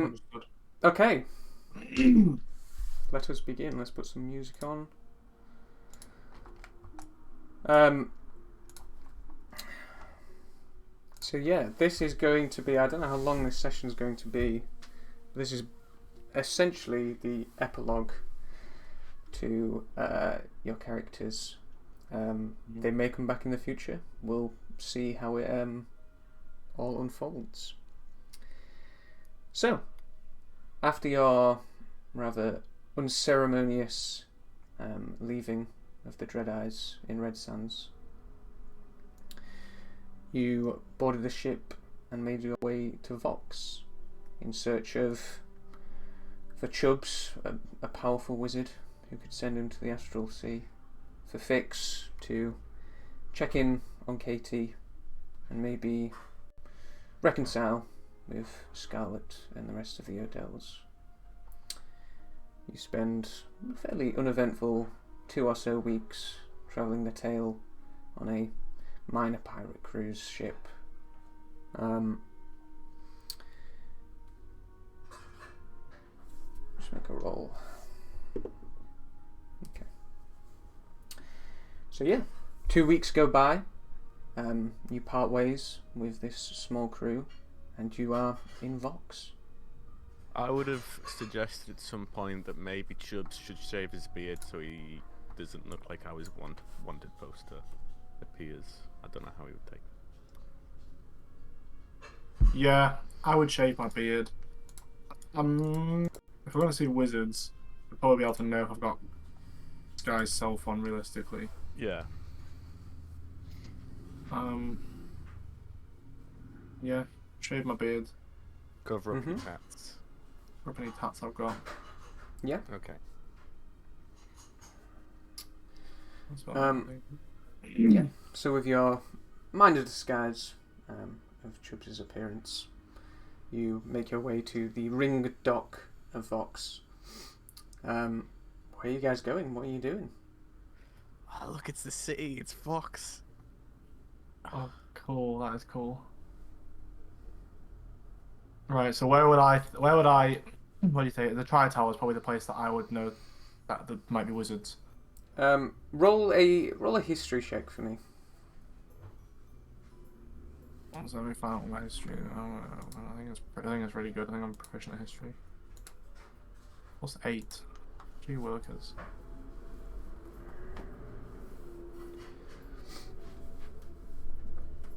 Understood. Okay, let us begin. Let's put some music on. So yeah, this is going to be, I don't know how long this session is going to be. This is essentially the epilogue to your characters. They may come back in the future. We'll see how it all unfolds. So, after your rather unceremonious leaving of the Dread Eyes in Red Sands, you boarded the ship and made your way to Vox in search for Chubbs, a powerful wizard who could send him to the Astral Sea, for Fix to check in on Katie and maybe reconcile with Scarlet and the rest of the Odells. You spend a fairly uneventful 2 or so weeks travelling the Tale on a minor pirate cruise ship. Just make a roll. Okay. So yeah, 2 weeks go by. You part ways with this small crew, and you are in Vox. I would have suggested at some point that maybe Chubbs should shave his beard so he doesn't look like how his wanted poster appears. I don't know how he would take it. Yeah, I would shave my beard. If we're going to see wizards, we'll probably be able to know if I've got this guy's cell phone realistically. Yeah. Yeah, shave my beard. Cover up your tats. How many tats I've got. Yeah. Okay. That's what I'm thinking. Yeah. So with your minor disguise of Chubbs' appearance, you make your way to the ring dock of Vox. Where are you guys going? What are you doing? Oh, look, it's the city. It's Fox. Oh, cool. That is cool. Right. So where would I? What do you think? The Tri Tower is probably the place that I would know that there might be wizards. Roll a history check for me. So let me find out my history. I think it's really good. I think I'm proficient in history. What's 8? Gee willikers.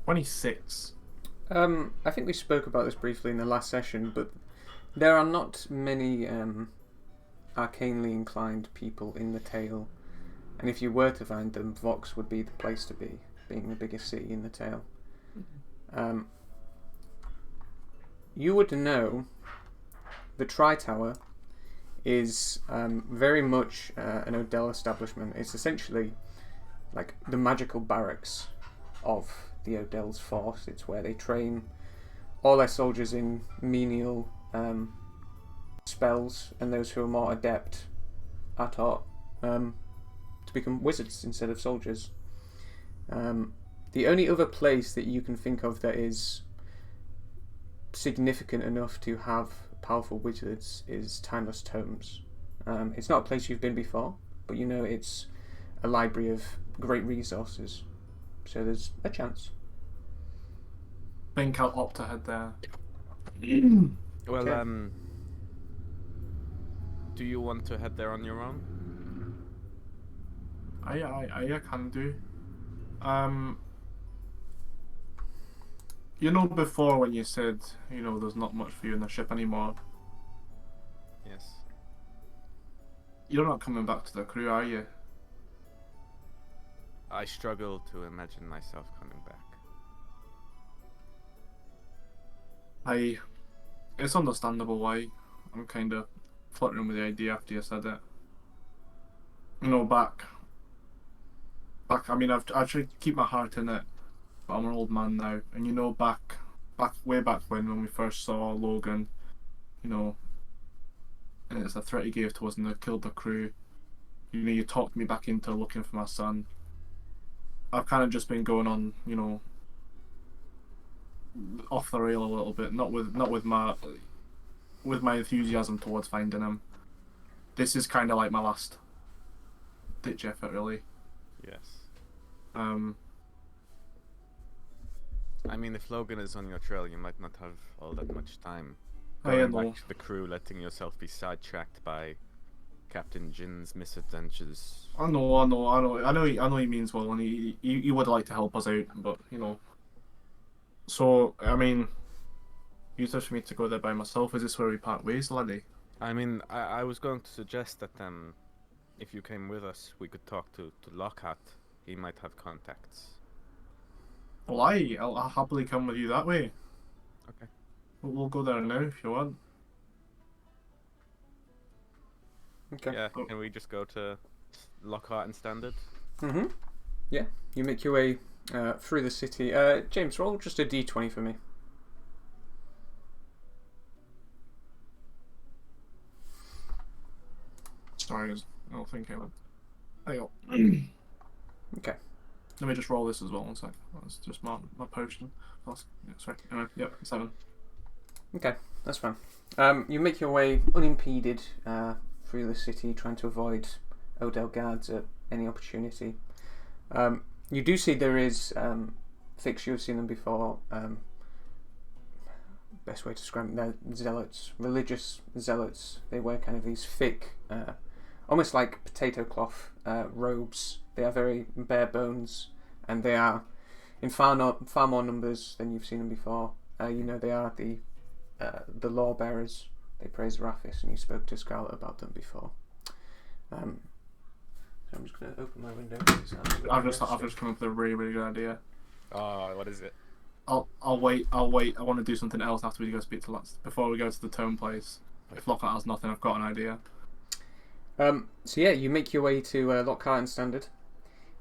$26. I think we spoke about this briefly in the last session, but there are not many arcanely inclined people in the Tale, and if you were to find them, Vox would be the place to be, being the biggest city in the Tale. You would know the Tri-Tower is very much an Odell establishment. It's essentially like the magical barracks of the Odell's force. It's where they train all their soldiers in menial spells, and those who are more adept are taught to become wizards instead of soldiers. The only other place that you can think of that is significant enough to have powerful wizards is Timeless Tomes. It's not a place you've been before, but you know it's a library of great resources, so there's a chance. I think I'll opt to head there. Well, Okay. do you want to head there on your own? I can do. You know, before when you said, there's not much for you in the ship anymore, Yes. you're not coming back to the crew, are you? I struggle to imagine myself coming back. It's understandable why. I'm kind of fluttering with the idea after you said it. Back. I mean, I tried to keep my heart in it, but I'm an old man now, and way back when we first saw Logan, and it's a threat he gave to us and they killed the crew. You talked me back into looking for my son. I've kind of just been going on, off the rail a little bit, not with my with my enthusiasm towards finding him, this is kind of like my last ditch effort, really. Yes. I mean, if Logan is on your trail, you might not have all that much time. I Going know. back to the crew, letting yourself be sidetracked by Captain Jin's misadventures. I know he means well, and he would like to help us out, but you know. So I mean, you said for me to go there by myself. Is this where we part ways, laddie? I mean, I was going to suggest that if you came with us, we could talk to Lockhart. He might have contacts. Well, I'll happily come with you that way. Okay. We'll go there now if you want. Okay. Yeah, can we just go to Lockhart and Standard? Mm-hmm. Yeah, you make your way through the city. James, roll just a d20 for me. Sorry, I don't think I would. There you go. Okay. Let me just roll this as well. One sec. That's just my potion. Sorry. Anyway, yep, 7. Okay, that's fine. You make your way unimpeded through the city, trying to avoid Odell guards at any opportunity. You do see there is Fix. You've seen them before. Best way to describe them, they're zealots, religious zealots. They wear kind of these thick, almost like potato cloth robes. They are very bare bones, and they are in far more numbers than you've seen them before. You know they are the law bearers. They praise Raphis, and you spoke to Scarlet about them before. So I'm just going to open my window. I've just come up with a really good idea. Oh, what is it? I'll wait. I want to do something else after we go speak to Lance before we go to the tome place. If Lockhart has nothing, I've got an idea. So yeah, you make your way to Lockhart and Standard,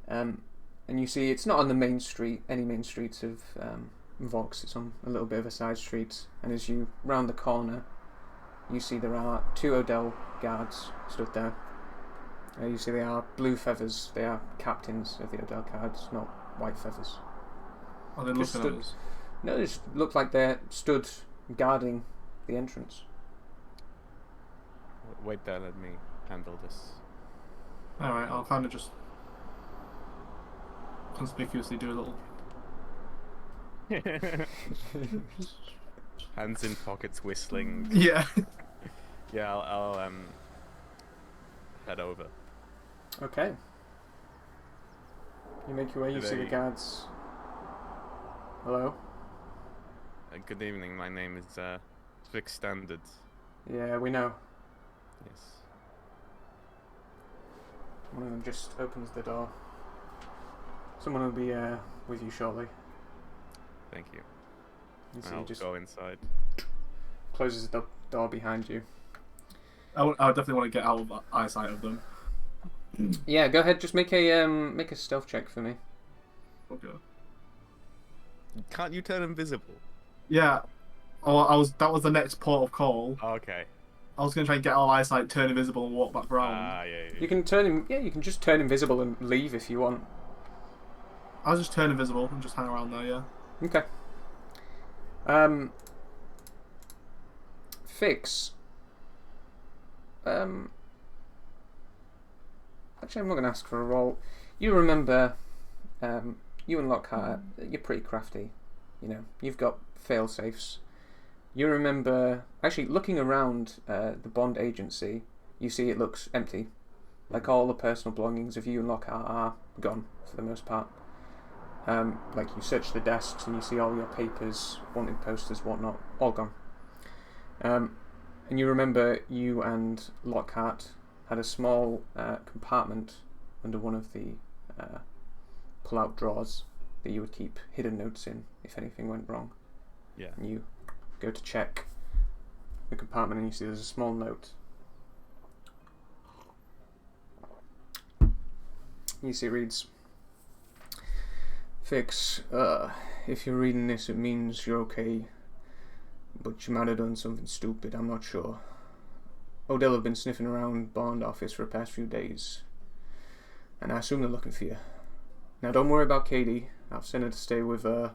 and you see it's not on the main street, any main streets of Vox. It's on a little bit of a side street, and as you round the corner, you see there are 2 Odell guards stood there. You see they are blue feathers. They are captains of the Odell guards, not white feathers. Are they looking at us? No, they just look like they're stood guarding the entrance. Wait there, let me handle this. Alright, I'll kind of just conspicuously do a little. Hands in pockets, whistling. Yeah. Yeah, I'll head over. Okay. You make your way, you see the guards. Hello? Good evening, my name is Fix Standard. Yeah, we know. Yes. One of them just opens the door. Someone will be with you shortly. Thank you. You see I'll he just go inside. closes the door behind you. I would definitely want to get out of eyesight of them. Yeah, go ahead. Just make a stealth check for me. Okay. Can't you turn invisible? Yeah. Oh, that was the next port of call. Okay. I was gonna try and get out of eyesight, turn invisible, and walk back round. Yeah. You can turn him. Yeah, you can just turn invisible and leave if you want. I'll just turn invisible and just hang around there. Yeah. Okay. Fix. Actually, I'm not going to ask for a roll. You remember, you and Lockhart, you're pretty crafty. You know, you've got fail safes. You remember, actually, looking around the Bond agency, you see it looks empty. Like all the personal belongings of you and Lockhart are gone for the most part. Like you search the desks and you see all your papers, wanted posters, whatnot, all gone. And you remember you and Lockhart had a small compartment under one of the pull-out drawers that you would keep hidden notes in if anything went wrong. Yeah. And you go to check the compartment and you see there's a small note. You see it reads, Fix, if you're reading this it means you're okay, but you might have done something stupid, I'm not sure. Odell have been sniffing around Bond office for the past few days, and I assume they're looking for you. Now don't worry about Katie, I've sent her to stay with an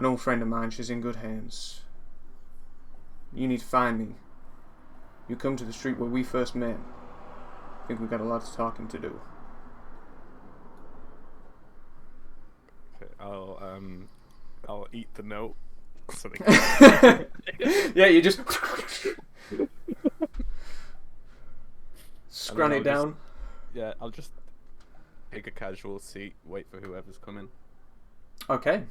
old friend of mine, she's in good hands. You need to find me, You come to the street where we first met. I think we've got a lot of talking to do. Okay, I'll eat the note. So they can- Yeah, you just And scran then it I'll down. yeah, I'll just take a casual seat, wait for whoever's coming. Okay.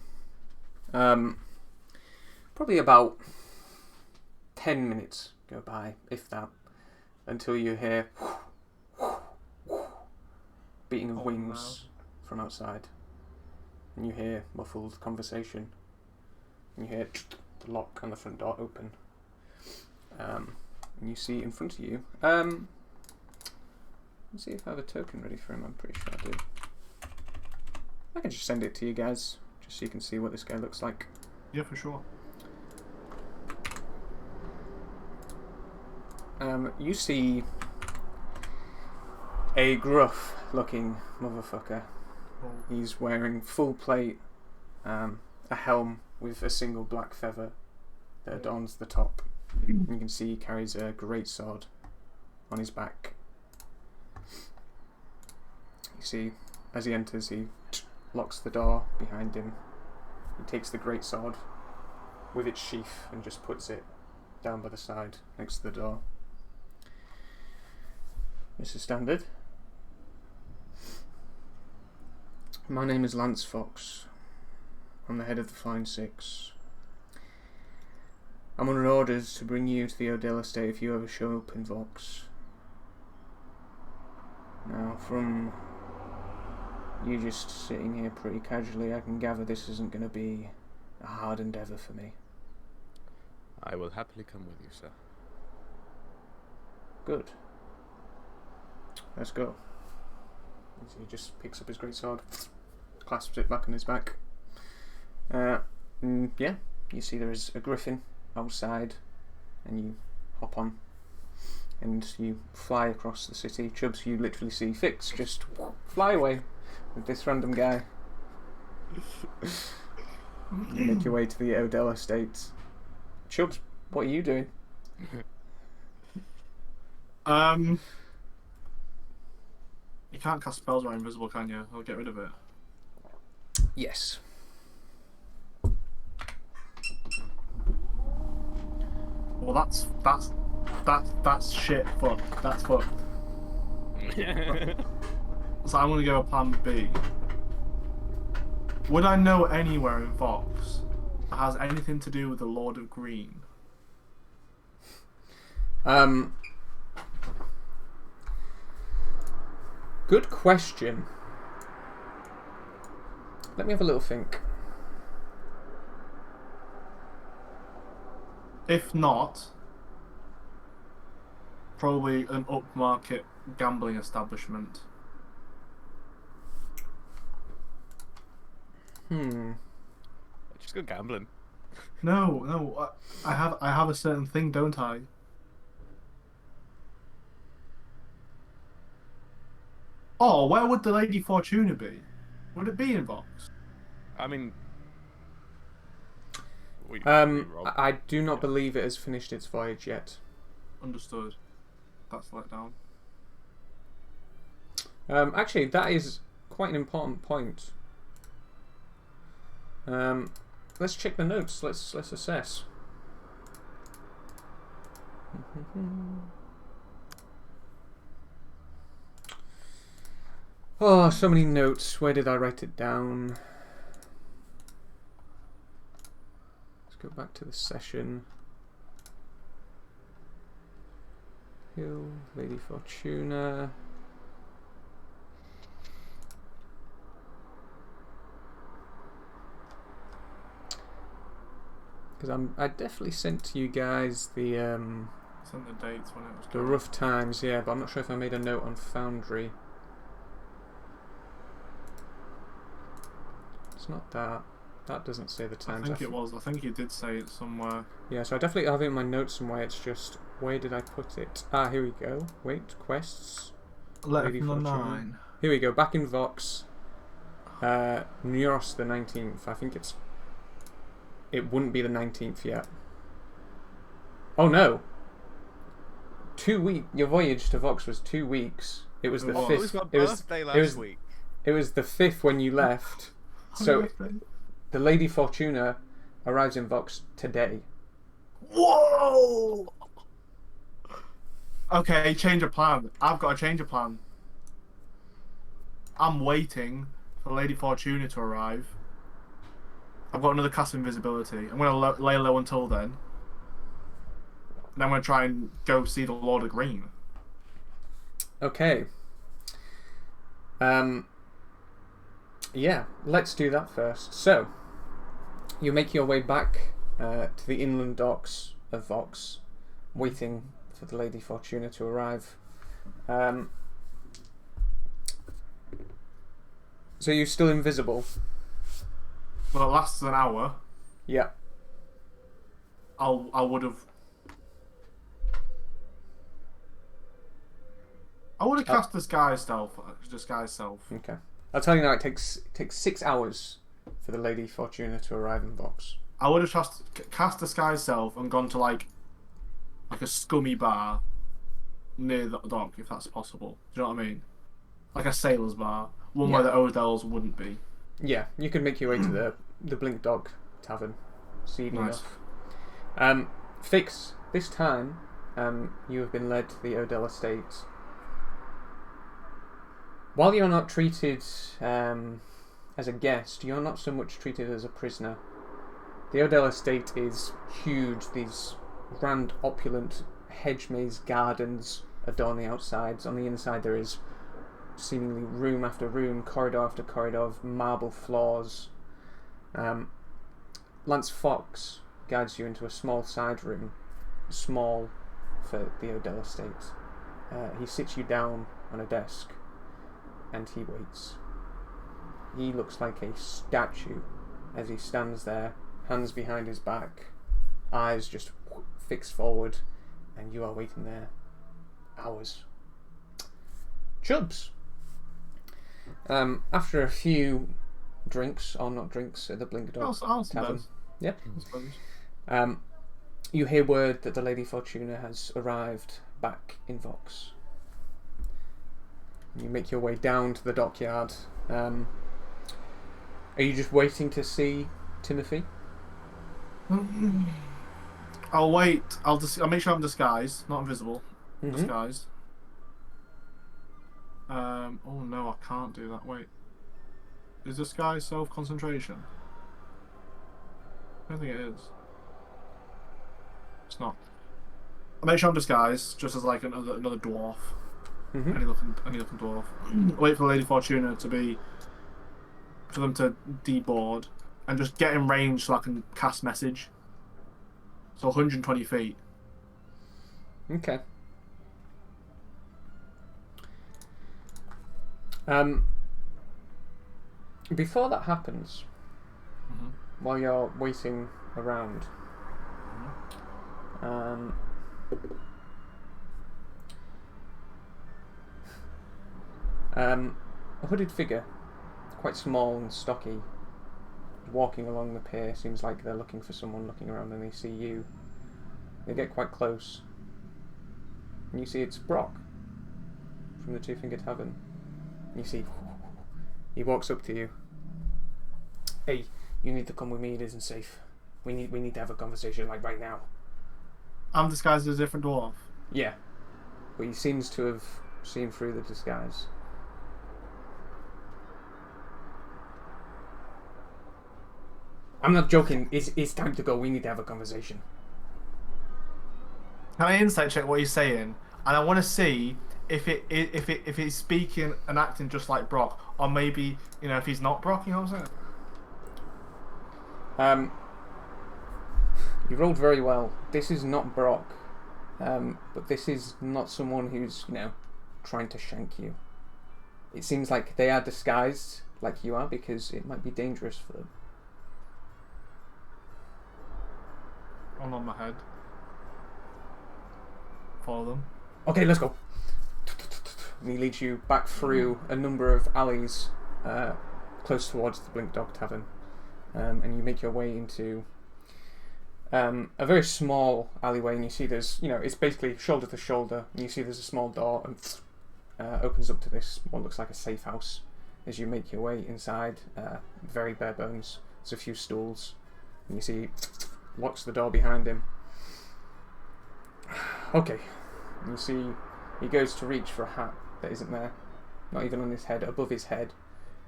Probably about 10 minutes go by, if that, until you hear beating of Oh, wings from outside. And you hear muffled conversation. And you hear the lock on the front door open. And you see in front of you. Let's see if I have a token ready for him. I'm pretty sure I do. I can just send it to you guys, just so you can see what this guy looks like. Yeah, for sure. You see a gruff-looking motherfucker. Oh. He's wearing full plate, a helm with a single black feather that adorns the top. And you can see he carries a great sword on his back. You see, as he enters, he locks the door behind him. He takes the great sword with its sheath and just puts it down by the side next to the door. Mr. Standard. My name is Lance Fox. I'm the head of the Flying Six. I'm under orders to bring you to the Odell estate if you ever show up in Vox. Now, from you just sitting here pretty casually, I can gather this isn't going to be a hard endeavour for me. I will happily come with you, sir. Good. Let's go. So he just picks up his greatsword, clasps it back on his back. Yeah, you see there is a griffin outside, and you hop on, and you fly across the city. Chubbs, you literally see Fix just fly away with this random guy. You make your way to the Odell estate. Chubbs, what are you doing? You can't cast spells while invisible, can you? I'll get rid of it. Yes. Well, that's shit. Fuck. That's fucked. So I'm gonna go plan B. Would I know anywhere in Vox that has anything to do with the Lord of Green? Good question. Let me have a little think. If not, probably an upmarket gambling establishment. Just go gambling. No, I have a certain thing, don't I? Oh, where would the Lady Fortuna be? Would it be in Vox? I mean, I do not believe it has finished its voyage yet. Understood. That's let down. Actually, that is quite an important point. Let's check the notes. Let's assess. Oh, so many notes. Where did I write it down? Let's go back to the session. Hill, Lady Fortuna. Because I definitely sent to you guys the Sent the dates when it was the rough times, yeah, but I'm not sure if I made a note on Foundry. It's not that. That doesn't say the I times. think it was. I think you did say it somewhere. Yeah, so I definitely have it in my notes somewhere. It's just, where did I put it? Ah, here we go. Wait, quests. Letter Lady from the Fortuna. 9. Here we go. Back in Vox. Neuros the 19th. I think it's. It wouldn't be the 19th yet. Oh no. 2 week. Your voyage to Vox was 2 weeks. It was the It was. It fifth. was my It was. birthday It last was. week. It was the 5th when you left. So the Lady Fortuna arrives in Vox today. Whoa! Okay, change of plan. I've got to change of plan. I'm waiting for Lady Fortuna to arrive. I've got another cast of invisibility. I'm going to lay low until then. And I'm going to try and go see the Lord of Green. Okay. Yeah, let's do that first. So, you make your way back to the inland docks of Vox, waiting for the Lady Fortuna to arrive. So you're still invisible? Well, it lasts an hour. Yeah. I would have cast disguise self. Okay. I'll tell you now. It takes 6 hours for the Lady Fortuna to arrive in Vox. I would have cast disguise self and gone to like a scummy bar near the dock, if that's possible. Do you know what I mean? Like a sailor's bar, one where the Odells wouldn't be. Yeah, you can make your way to the Blink Dog Tavern. Seedy Nice. enough. Fix. This time, you have been led to the Odell estate. While you're not treated as a guest, you're not so much treated as a prisoner. The Odell estate is huge. These grand, opulent hedge maze gardens adorn the outsides. On the inside, there is seemingly room after room, corridor after corridor of marble floors. Lance Fox guides you into a small side room, small for the Odell estate. He sits you down on a desk and he waits. He looks like a statue as he stands there, hands behind his back, eyes just fixed forward, and you are waiting there hours. Chubbs. After a few drinks, or not drinks, at the Blink Dog Tavern. Yeah. You hear word that the Lady Fortuna has arrived back in Vox. You make your way down to the dockyard. Are you just waiting to see Timothy? I'll wait. I'll make sure I'm disguised, not invisible. Mm-hmm. Disguised. Oh no, I can't do that. Wait. Is disguise self-concentration? I don't think it is. It's not. I'll make sure I'm disguised, just as like another dwarf. Mm-hmm. Any looking dwarf. Wait for Lady Fortuna for them to deboard, and just get in range so I can cast message. So 120 feet. Okay. Before that happens, while you're waiting around, a hooded figure, quite small and stocky, walking along the pier. Seems like they're looking for someone, looking around, and they see you. They get quite close, and you see it's Brock from the Two Finger Tavern. You see, he walks up to you. Hey, you need to come with me. It isn't safe. We need to have a conversation, like right now. I'm disguised as a different dwarf. Yeah, but he seems to have seen through the disguise. I'm not joking. It's time to go. We need to have a conversation. Can I insight check what he's saying? And I want to see if he's speaking and acting just like Brock, or maybe if he's not Brock. You know what I'm saying? You rolled very well. This is not Brock, but this is not someone who's trying to shank you. It seems like they are disguised like you are because it might be dangerous for them. I'll nod my head. Follow them. Okay, let's go. And he leads you back through a number of alleys close towards the Blink Dog Tavern, and you make your way into a very small alleyway, and you see there's, it's basically shoulder to shoulder, and you see there's a small door, and opens up to this, what looks like a safe house. As you make your way inside, very bare bones. There's a few stools, and you see locks the door behind him. Okay, and you see he goes to reach for a hat that isn't there, not even on his head, above his head,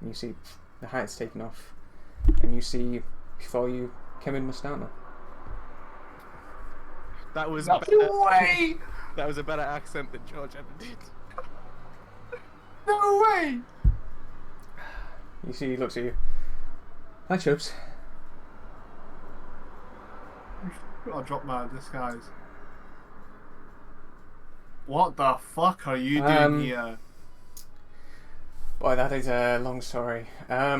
and you see the hat's taken off, and you see before you Kevin Mustana. That was No better. way! That was a better accent than George ever did. No way! You see he looks at you. Hi, Chubbs. I'll drop my disguise. What the fuck are you doing here? Boy, that is a long story. I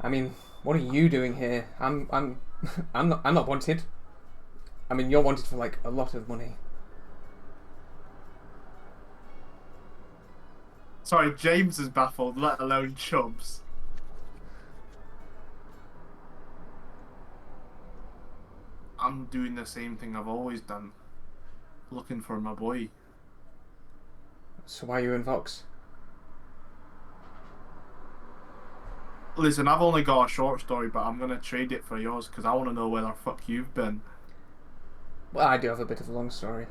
mean, what are you doing here? I'm not wanted. I mean, you're wanted for like a lot of money. Sorry, James is baffled, let alone Chubbs. I'm doing the same thing I've always done. Looking for my boy. So why are you in Vox? Listen, I've only got a short story, but I'm gonna trade it for yours because I want to know where the fuck you've been. Well, I do have a bit of a long story.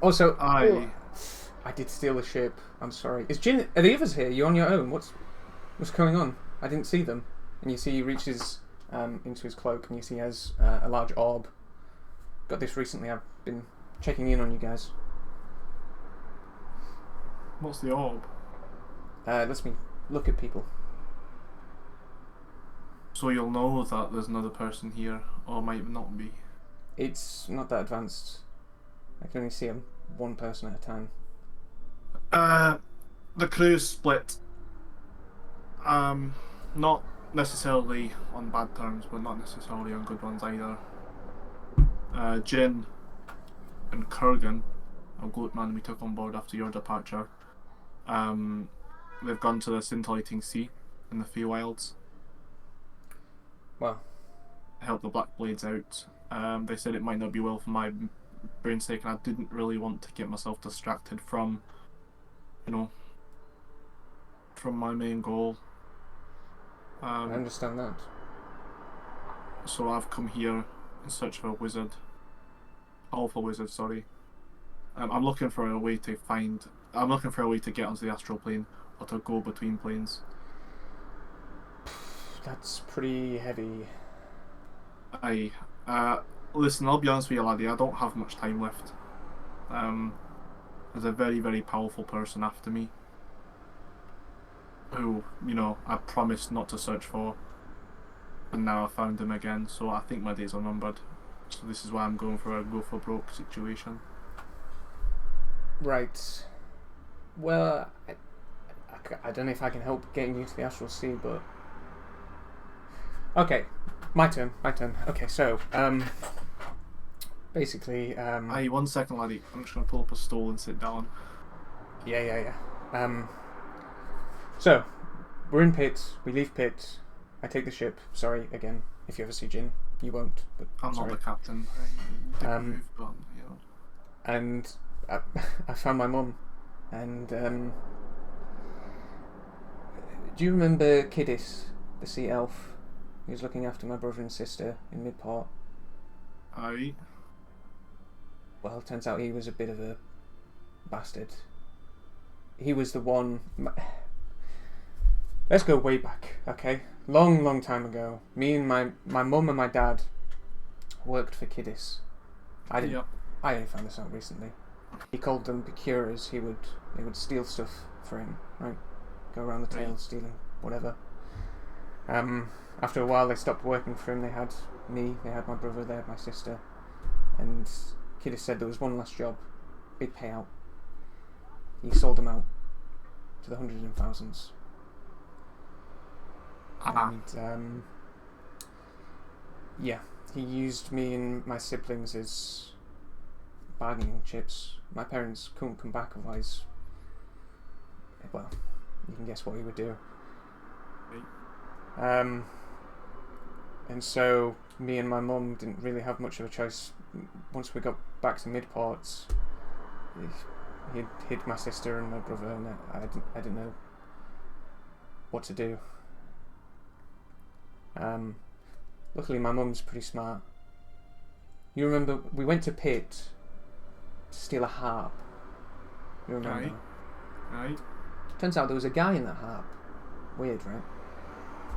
Also, I did steal a ship. I'm sorry. Is Jin? Are the others here? You on your own? What's going on? I didn't see them. And you see he reaches into his cloak, and you see he has a large orb. Got this recently. I've been checking in on you guys. What's the orb? Lets me look at people. So you'll know that there's another person here, or might not be. It's not that advanced. I can only see one person at a time. The crew's split. Not necessarily on bad terms, but not necessarily on good ones either. Jin and Kurgan, a goat man we took on board after your departure, they've gone to the scintillating sea in the Feywilds. Well, Help the Black Blades out. They said it might not be well for my brain's sake, and I didn't really want to get myself distracted from, from my main goal. I understand that. So I've come here in search of a wizard. Powerful wizard, sorry. I'm looking for a way to get onto the astral plane, or to go between planes. That's pretty heavy. Listen, I'll be honest with you, laddie, I don't have much time left. There's a very, very powerful person after me, who, I promised not to search for, and now I found him again, so I think my days are numbered. So this is why I'm going for a go for broke situation. Right. Well, I don't know if I can help getting you to the Astral Sea, but... Okay, my turn. Okay, so, basically, Aye, 1 second, laddie. I'm just going to pull up a stool and sit down. Yeah. So, we're in Pit, we leave Pit, I take the ship, sorry, again, if you ever see Jin, you won't, but I'm sorry. not the captain. Move, but, And I found my mum, and do you remember Kiddis, the sea elf? He was looking after my brother and sister in Midport. Aye. Well, it turns out he was a bit of a bastard. He was the one... Let's go way back, okay? Long time ago. Me and my mum and my dad worked for Kiddis. I only found this out recently. He called them procurers. They would steal stuff for him, right? Go around the tail stealing whatever. After a while, they stopped working for him. They had me, they had my brother, they had my sister, and Kiddis said there was one last job, big payout. He sold them out to the hundreds and thousands. And yeah, he used me and my siblings as bargaining chips. My parents couldn't come back, otherwise, well, you can guess what he would do. And so me and my mum didn't really have much of a choice. Once we got back to Midports, he'd hid my sister and my brother, and I didn't know what to do. Luckily, my mum's pretty smart. You remember we went to Pitt to steal a harp. You remember? Right. Turns out there was a guy in that harp. Weird, right?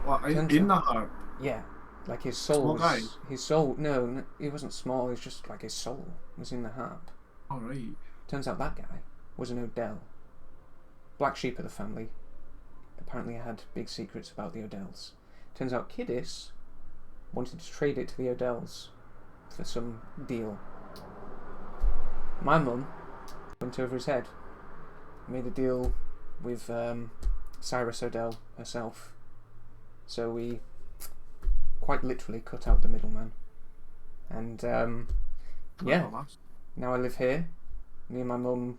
What, in the harp? Yeah. Like his soul Small was... guy? His soul... No, he wasn't small. It was just like his soul was in the harp. Alright. Turns out that guy was an Odell. Black sheep of the family. Apparently had big secrets about the Odells. Turns out Kiddis wanted to trade it to the Odells for some deal. My mum went over his head. Made a deal with Cyrus Odell herself. So we quite literally cut out the middleman. And yeah, now I live here. Me and my mum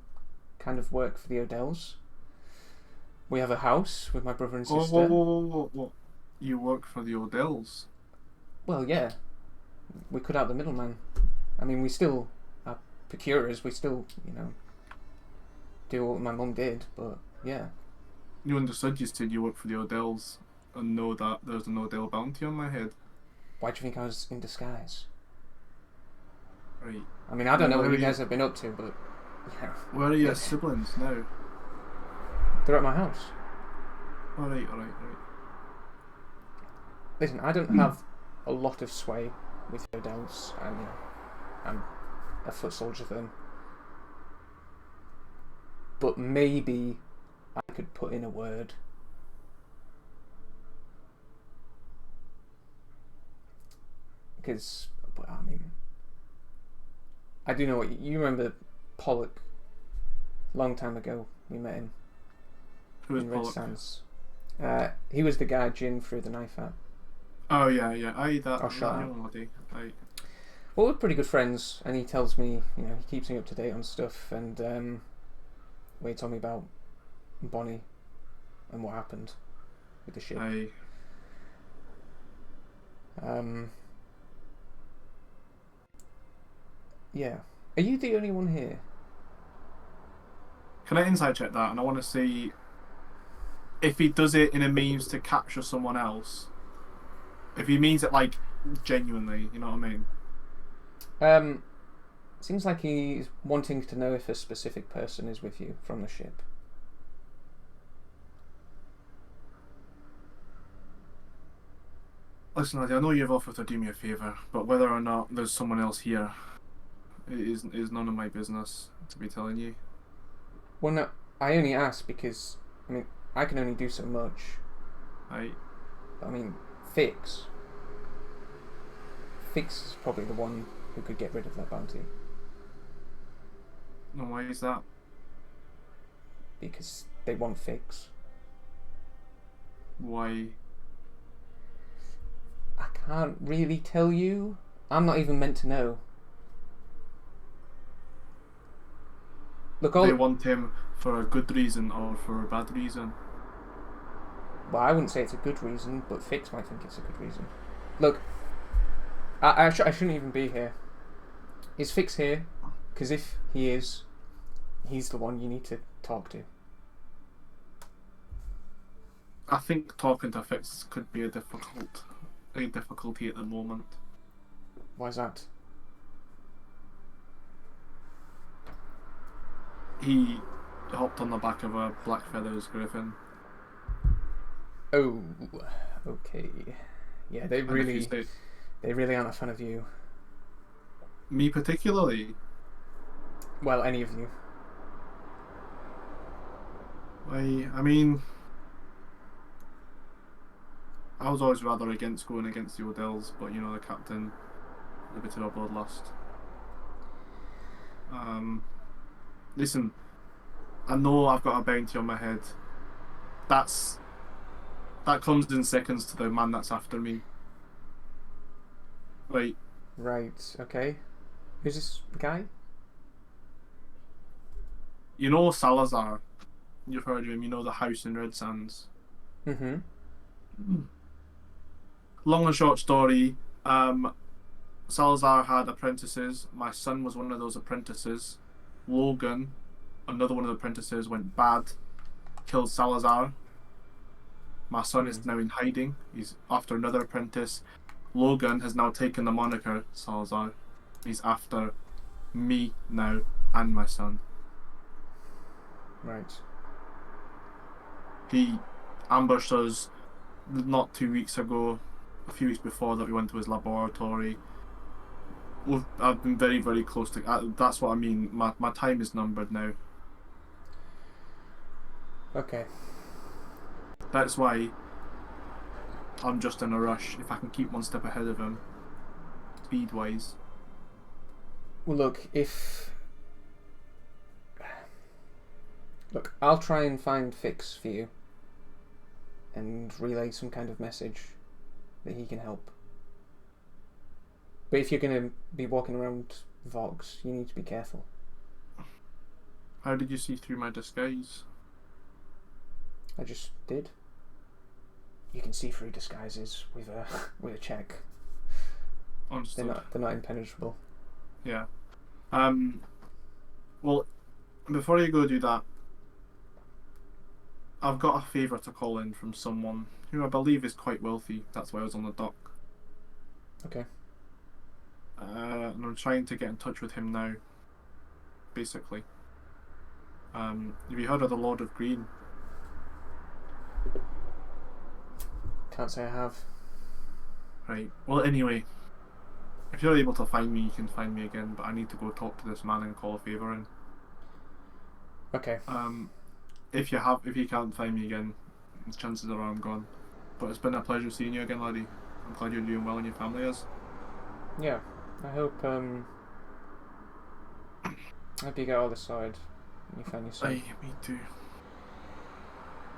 kind of work for the Odells. We have a house with my brother and sister. Whoa. You work for the Odells? Well, yeah. We cut out the middleman. I mean, we still are procurers. We still, do what my mum did. But, yeah. You understood you said you work for the Odells and know that there's an Odell bounty on my head. Why do you think I was in disguise? Right. I mean, I don't know what you guys have been up to, but, yeah. Where are your siblings now? They're at my house. Alright. Listen, I don't have a lot of sway with the Odells, and I'm a foot soldier for them. But maybe I could put in a word. Because, I mean, I do know what you remember. Pollock, long time ago, we met him. Who is in Red Pollock? Sands. He was the guy Jin threw the knife at. Oh yeah. Aye, that shut young lady. Aye. Well, we're pretty good friends, and he tells me, he keeps me up to date on stuff, and he told me about Bonnie and what happened with the ship. Aye. Yeah. Are you the only one here? Can I inside check that? And I want to see if he does it in a means to capture someone else. If he means it like genuinely, you know what I mean? Seems like he's wanting to know if a specific person is with you from the ship. Listen, laddie, I know you've offered to do me a favour, but whether or not there's someone else here is none of my business to be telling you. Well, no, I only ask because, I mean, I can only do so much. Aye. I mean, Fix is probably the one who could get rid of that bounty. And why is that? Because they want Fix. Why? I can't really tell you. I'm not even meant to know. Look, They want him for a good reason or for a bad reason? Well, I wouldn't say it's a good reason, but Fix might think it's a good reason. Look, I shouldn't even be here. Is Fix here? Because if he is, he's the one you need to talk to. I think talking to Fix could be a difficulty at the moment. Why's that? He hopped on the back of a Blackfeathers griffin. Oh, okay. Yeah, they And if you really say- aren't a fan of you. Me particularly? Well, any of you. I mean, I was always rather against going against the Odells, but the captain, a bit of a bloodlust. Listen, I know I've got a bounty on my head. That comes in seconds to the man that's after me. Right. Right, okay. Who's this guy? You know Salazar? You've heard of him, the house in Red Sands. Mm-hmm. Long and short story, Salazar had apprentices. My son was one of those apprentices. Logan, another one of the apprentices, went bad, killed Salazar. My son is now in hiding. He's after another apprentice. Logan has now taken the moniker Salazar. He's after me now and my son. Right. He ambushed us not 2 weeks ago, a few weeks before that we went to his laboratory. I've been very, very close to... that's what I mean. My time is numbered now. Okay. That's why I'm just in a rush. If I can keep one step ahead of him, speed-wise. Well, look, I'll try and find Fix for you and relay some kind of message that he can help. But if you're going to be walking around Vox, you need to be careful. How did you see through my disguise? I just did. You can see through disguises with a check. Understood. They're not impenetrable. Yeah. Well, before you go do that, I've got a favour to call in from someone who I believe is quite wealthy. That's why I was on the dock. Okay. And I'm trying to get in touch with him now. Basically. Have you heard of the Lord of Green? Can't say I have. Right. Well, anyway, if you're able to find me, you can find me again. But I need to go talk to this man and call a favour in. Okay. If you can't find me again, the chances are I'm gone. But it's been a pleasure seeing you again, laddie. I'm glad you're doing well and your family is. Yeah. I hope you get all this sorted and you find your son. Aye, me too.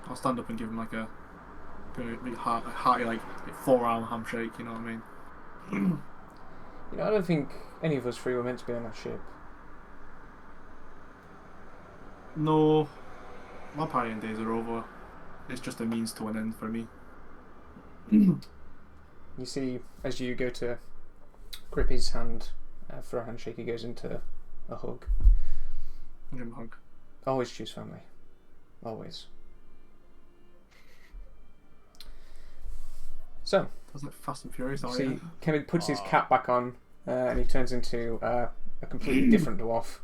I'll stand up and give him like a big hearty like forearm handshake. You know what I mean? You know, I don't think any of us three were meant to be on that ship. No, my partying days are over. It's just a means to an end for me. You see, as you go to grip his hand for a handshake, he goes into a hug. Give him a hug. Always choose family. Always. So, That's like Fast and Furious. see, Sorry. Kevin puts his cap back on and he turns into a completely different dwarf.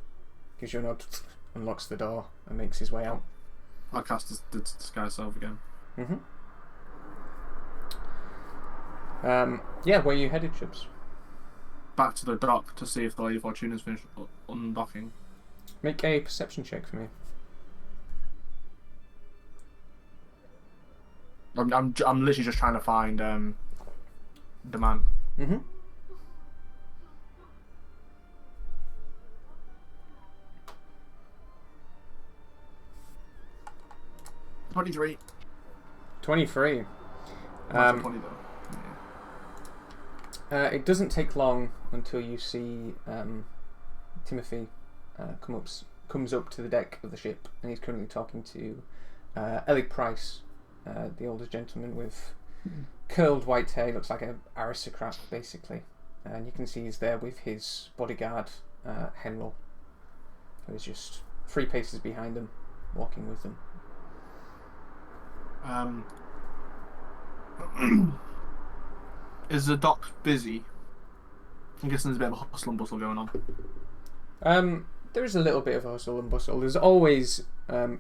Gives you a nod, unlocks the door, and makes his way out. I'll cast the disguise self again. Yeah, where you headed, Chubs? Back to the dock to see if the Lady Fortuna's finished undocking. Make a perception check for me. I'm literally just trying to find the man. 23. 23. Not 20 though. Yeah. It doesn't take long until you see Timothy comes up to the deck of the ship, and he's currently talking to Ellie Price, the older gentleman with curled white hair. He looks like an aristocrat, basically. And you can see he's there with his bodyguard, Henril, who is just 3 paces behind them, walking with them. Is the dock busy? I'm guessing there's a bit of a hustle and bustle going on. There is a little bit of hustle and bustle. There's always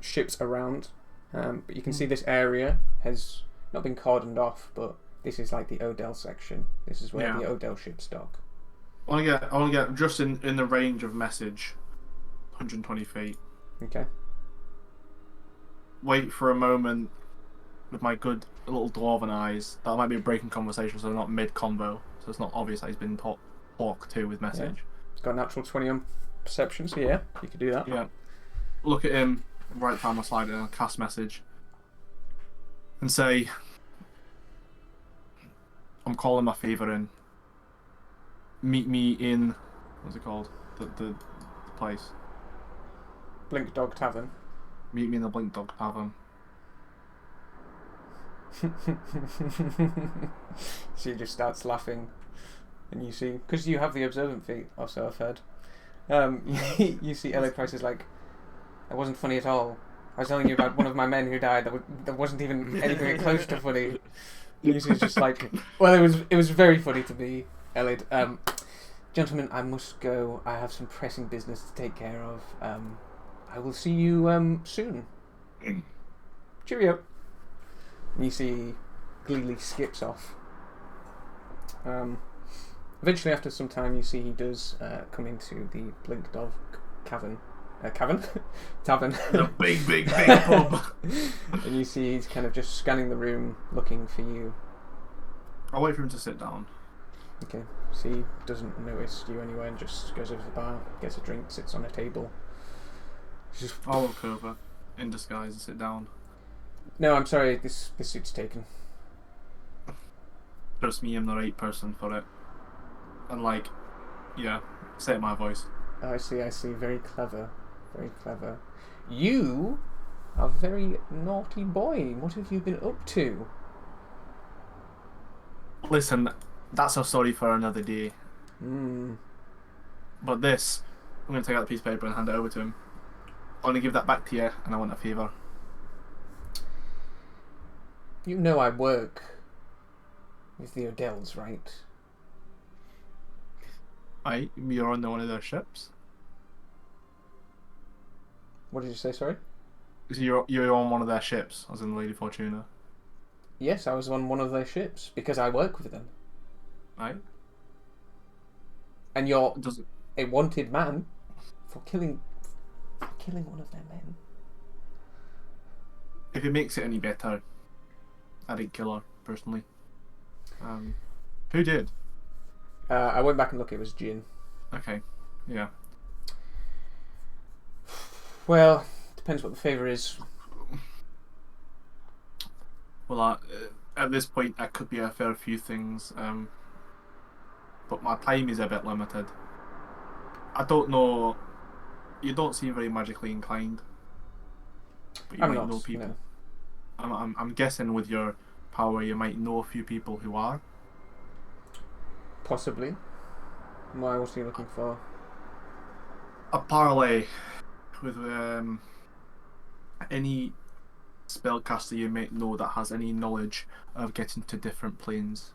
ships around, but you can see this area has not been cordoned off, but this is like the Odell section. This is where the Odell ships dock. I want to get just in the range of message, 120 feet. Okay. Wait for a moment with my good little dwarven eyes. That might be a breaking conversation, so not mid-convo. So it's not obvious that he's been talked to with message. It's got a natural 20 on perception, so yeah, you could do that. Yeah. Look at him, right down my slide and cast message. And say, I'm calling my favour in. Meet me in, what's it called? The place. Blink Dog Tavern. Meet me in the Blink Dog Tavern. She just starts laughing And you see, because you have the observant feat, or so I've heard. You see Elliot Price is like, that wasn't funny at all. I was telling you about one of my men who died. That wasn't even anything close to funny. Lucy's just like, well, it was very funny to me, Elliot. Gentlemen, I must go. I have some pressing business to take care of. I will see you soon. Cheerio. And you see, Gleely skips off. Eventually, after some time, you see he does come into the Blink Dog cavern. Tavern. The big pub. And you see he's kind of just scanning the room, looking for you. I'll wait for him to sit down. Okay, so he doesn't notice you anywhere and just goes over to the bar, gets a drink, sits on a table. Just, I'll walk over in disguise and sit down. no, I'm sorry, this seat's taken. Trust me, I'm the right person for it. And like, yeah, say it in my voice. Oh, I see, very clever. Very clever. You are a very naughty boy. What have you been up to? Listen, that's a story for another day. But this, I'm going to take out the piece of paper and hand it over to him. I want to give that back to you, and I want a favour. You know I work with the Odells, right? Aye, you're on one of their ships. What did you say, sorry? So you're on one of their ships, as in the Lady Fortuna. Yes, I was on one of their ships, because I work with them. Aye. And you're Does it? a wanted man for killing one of their men. If it makes it any better, I didn't kill her personally. Who did? I went back and looked. It was Jin. Okay, yeah. Well, depends what the favour is. Well, at this point, I could be a fair few things, but my time is a bit limited. I don't know. You don't seem very magically inclined, but you I'm might not, know people. no. I'm guessing with your power, you might know a few people who are. Possibly. Why? What are you looking for? A parlay with any spellcaster you might know that has any knowledge of getting to different planes.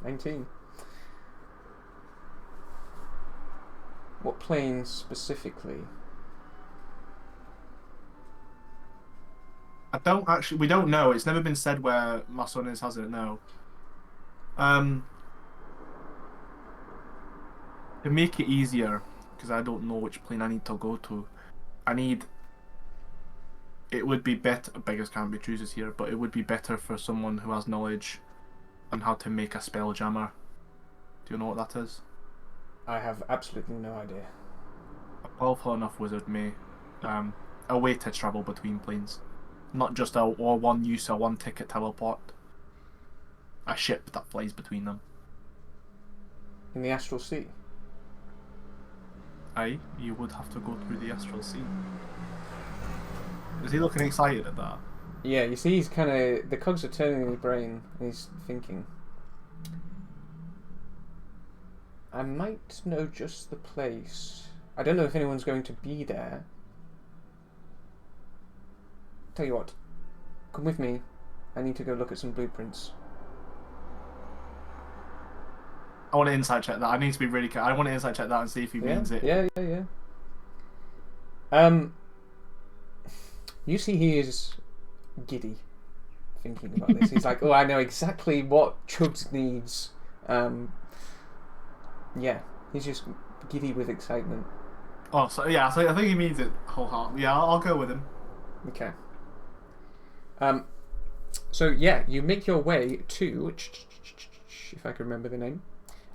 19. What plane specifically? We don't know. It's never been said where my son is, has it? No. To make it easier, because I don't know which plane I need to go to, it would be better, beggars can't be choosers here, but it would be better for someone who has knowledge on how to make a spell jammer. Do you know what that is? I have absolutely no idea. A powerful enough wizard may, a way to travel between planes. Not just one use or one ticket teleport. A ship that flies between them. In the Astral Sea? Aye, you would have to go through the Astral Sea. Is he looking excited at that? Yeah, you see he's kind of... The cogs are turning in his brain and he's thinking. I might know just the place. I don't know if anyone's going to be there. Tell you what, come with me. I need to go look at some blueprints. I want to insight check that. I need to be really careful. I want to insight check that and see if he means it. Yeah. You see he is giddy thinking about this. He's like, oh, I know exactly what Chubbs needs. Yeah, he's just giddy with excitement. Oh, so yeah, so I think he means it wholeheartedly. Yeah, I'll go with him. Okay. So yeah, you make your way to, if I can remember the name,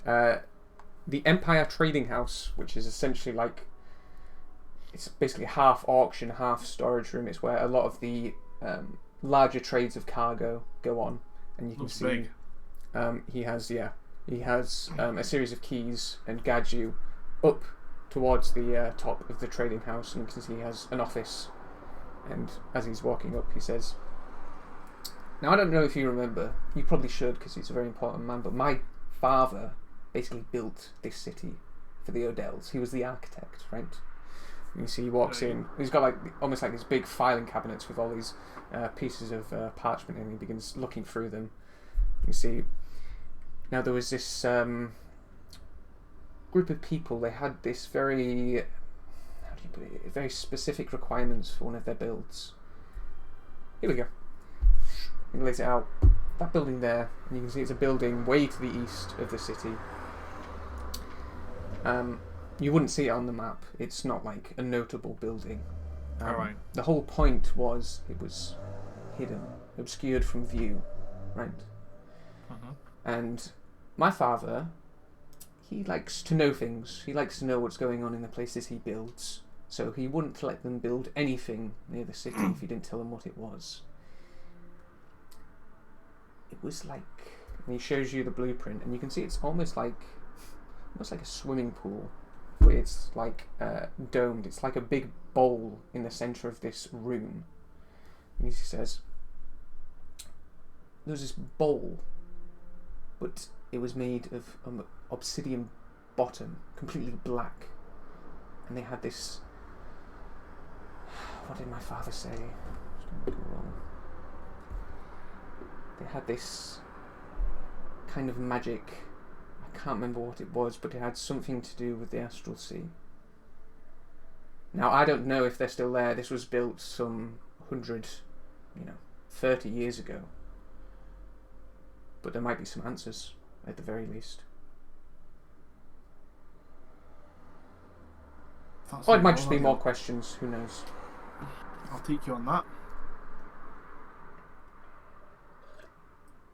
the Empire Trading House, which is essentially like, it's basically half auction, half storage room. It's where a lot of the larger trades of cargo go on, and you can see big. he has a series of keys and guides you up towards the top of the trading house, and you can see he has an office. And as he's walking up, he says, Now, I don't know if you remember, you probably should because he's a very important man, but my father basically built this city for the Odells. He was the architect, right? And you see he walks in, he's got like almost like these big filing cabinets with all these pieces of parchment, and he begins looking through them. You see, now there was this group of people, they had this very, how do you put it, very specific requirements for one of their builds. Here we go. He lays it out. That building there, and you can see it's a building way to the east of the city. You wouldn't see it on the map. It's not like a notable building. Alright. The whole point was it was hidden, obscured from view, right? And my father, he likes to know things. He likes to know what's going on in the places he builds. So he wouldn't let them build anything near the city if he didn't tell them what it was. It was like, and he shows you the blueprint, and you can see it's almost like a swimming pool, but it's like domed. It's like a big bowl in the center of this room. And he says, "There's this bowl, but it was made of obsidian bottom, completely black, and they had this." What did my father say? Just gonna go wrong. They had this kind of magic. I can't remember what it was, but it had something to do with the Astral Sea. Now, I don't know if they're still there. This was built some 30 years ago. But there might be some answers, at the very least. Or it might just be more questions, who knows. I'll take you on that.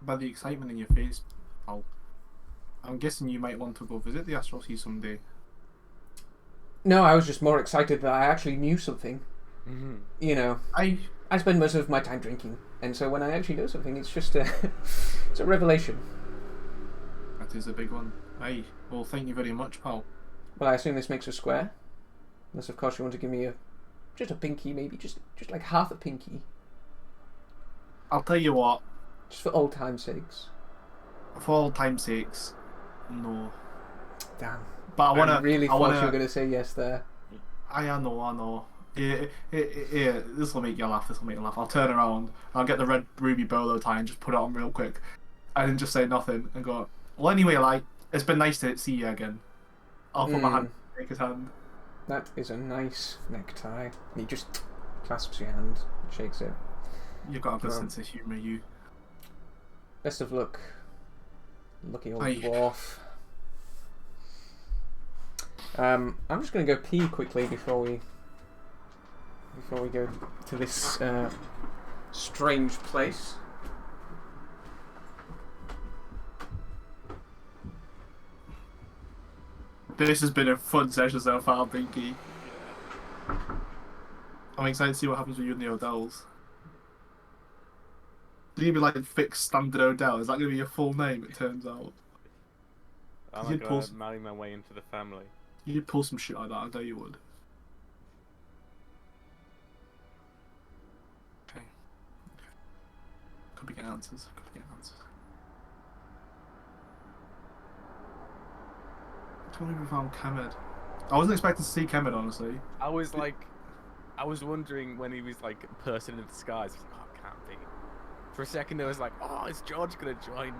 By the excitement in your face, I'm guessing you might want to go visit the Astral Sea someday. No, I was just more excited that I actually knew something. Mm-hmm. You know, I spend most of my time drinking, and so when I actually know something, it's just it's a revelation. That is a big one. Aye. Well, thank you very much, pal. Well, I assume this makes a square. Unless, of course, you want to give me just a pinky, maybe just like half a pinky. I'll tell you what. Just for old time's sakes. For old time's sakes, no. Damn. But I really thought you were going to say yes there. I know. Yeah, this will make you laugh. I'll turn around. I'll get the red ruby bolo tie and just put it on real quick, and then just say nothing and go. Well, anyway, like, it's been nice to see you again. I'll put my hand, shake his hand. That is a nice necktie. And he just clasps your hand, and shakes it. You've got a good sense of humour, you. Best of luck, lucky old Aye. dwarf. I'm just going to go pee quickly before we go to this strange place. This has been a fun session so far, Binky. I'm excited to see what happens with you and the Odells. Do you be like fixed standard Odell? Is that going to be your full name, it turns out? I'm You'd not pull going to marry my way into the family. You'd pull some shit like that, I know you would. Okay. Could be getting answers. I can't believe we found Kemed. I wasn't expecting to see Kemed, honestly. I was wondering when he was like a person in disguise. I was like, oh, it can't be. For a second, I was like, oh, is George gonna join?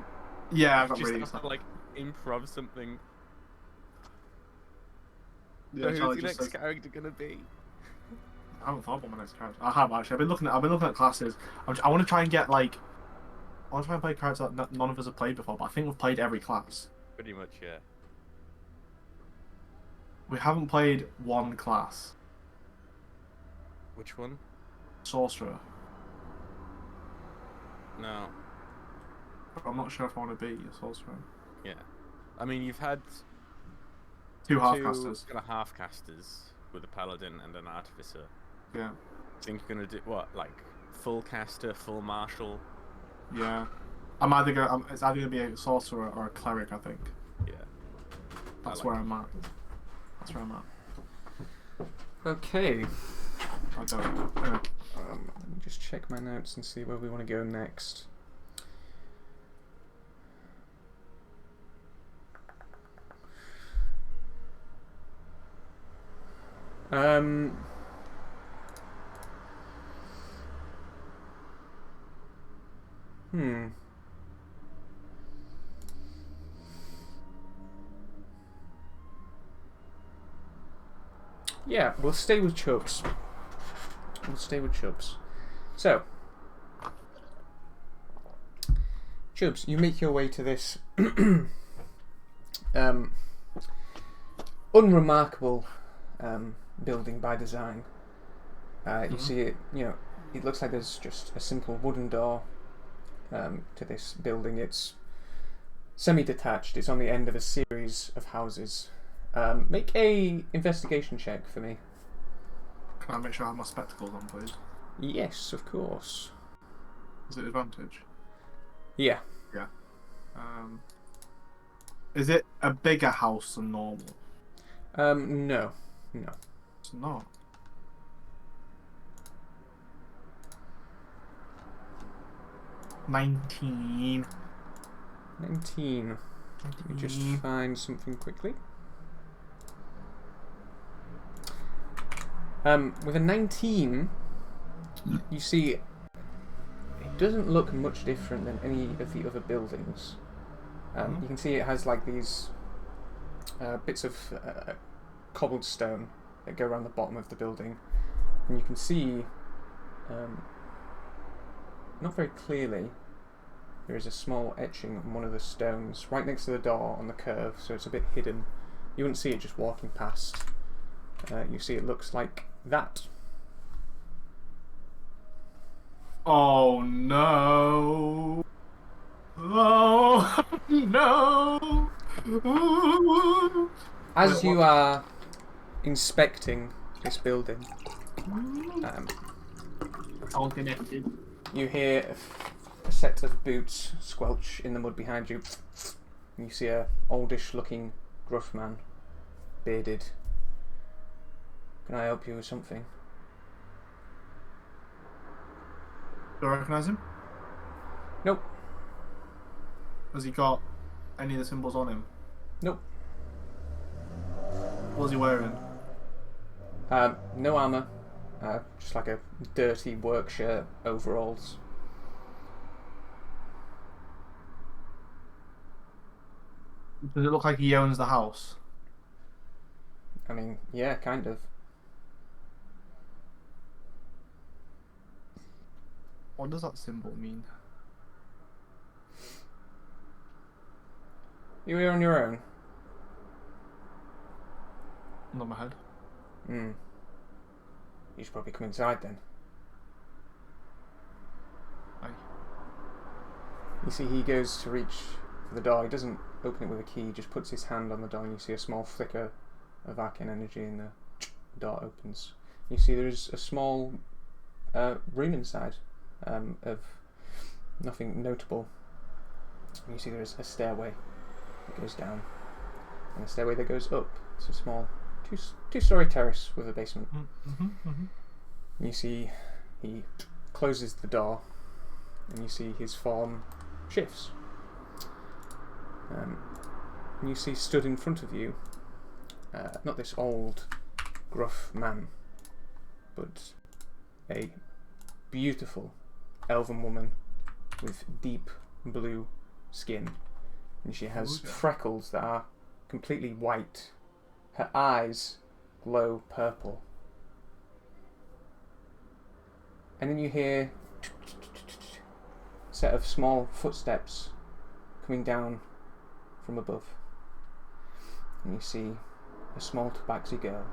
Yeah, I got Just really have to, excited. like improv something. Yeah, So Charlie who's the just next said, character gonna be? I haven't thought about my next character. I have actually. I've been looking at classes. I want to try and get like. I want to try and play characters that none of us have played before, but I think we've played every class. Pretty much, yeah. We haven't played one class. Which one? Sorcerer. No. But I'm not sure if I want to be a sorcerer. Yeah. I mean, you've had Two two half-casters. kind of half-casters with a paladin and an artificer. Yeah. I think you're gonna do what, like full caster, full martial? Yeah. It's either gonna be a sorcerer or a cleric, I think. Yeah. That's like where it. I'm at. That's where I'm at. Okay. I don't know. Let me just check my notes and see where we want to go next. Um. Hmm. Yeah, we'll stay with Chubbs. We'll stay with Chubbs. So, Chubbs, you make your way to this unremarkable building by design. You see it, it looks like there's just a simple wooden door to this building. It's semi-detached. It's on the end of a series of houses. Make a investigation check for me. Can I make sure I have my spectacles on, please? Yes, of course. Is it advantage? Yeah. Yeah. Is it a bigger house than normal? No. It's not. $19. 19. Let me just find something quickly. With a 19, you see it doesn't look much different than any of the other buildings. You can see it has like these bits of cobbled stone that go around the bottom of the building, and you can see, not very clearly, there is a small etching on one of the stones right next to the door on the curve, so it's a bit hidden. You wouldn't see it just walking past. You see it looks like that. Oh no! Oh no! As you are inspecting this building, you hear a set of boots squelch in the mud behind you. And you see a oldish-looking, gruff man, bearded. Can I help you with something? Do I recognise him? Nope. Has he got any of the symbols on him? Nope. What's he wearing? No armour. Just like a dirty work shirt, overalls. Does it look like he owns the house? I mean, yeah, kind of. What does that symbol mean? You here on your own? Not my head. You should probably come inside then. Aye. You see he goes to reach for the door. He doesn't open it with a key, he just puts his hand on the door and you see a small flicker of arcane energy and the door opens. You see there's a small room inside of nothing notable. You see there's a stairway that goes down and a stairway that goes up. It's a small two-story terrace with a basement. You see he closes the door and you see his form shifts. And you see stood in front of you, not this old, gruff man, but a beautiful elven woman with deep blue skin. And she has freckles that are completely white. Her eyes glow purple. And then you hear a set of small footsteps coming down from above. And you see a small tabaxi girl.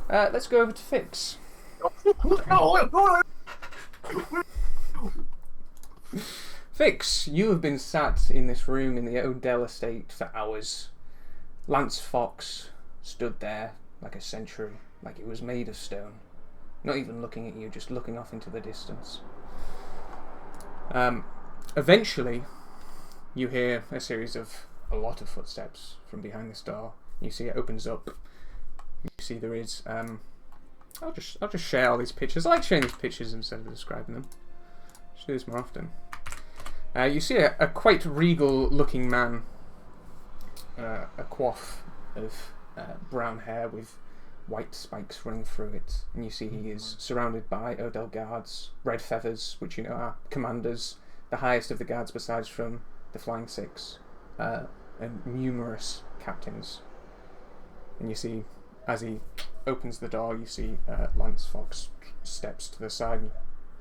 Let's go over to Fix. Fix, you have been sat in this room in the Odell estate for hours. Lance Fox stood there like a sentry, like it was made of stone. Not even looking at you, just looking off into the distance. Eventually, you hear a series of a lot of footsteps from behind this door. You see it opens up. You see there is. I'll just share all these pictures. I like sharing these pictures instead of describing them. Should do this more often. You see a quite regal-looking man, a coif of brown hair with white spikes running through it, and you see he is surrounded by Odell guards, red feathers, which you know are commanders, the highest of the guards besides from the Flying Six, and numerous captains. And you see, as he opens the door, you see Lance Fox steps to the side and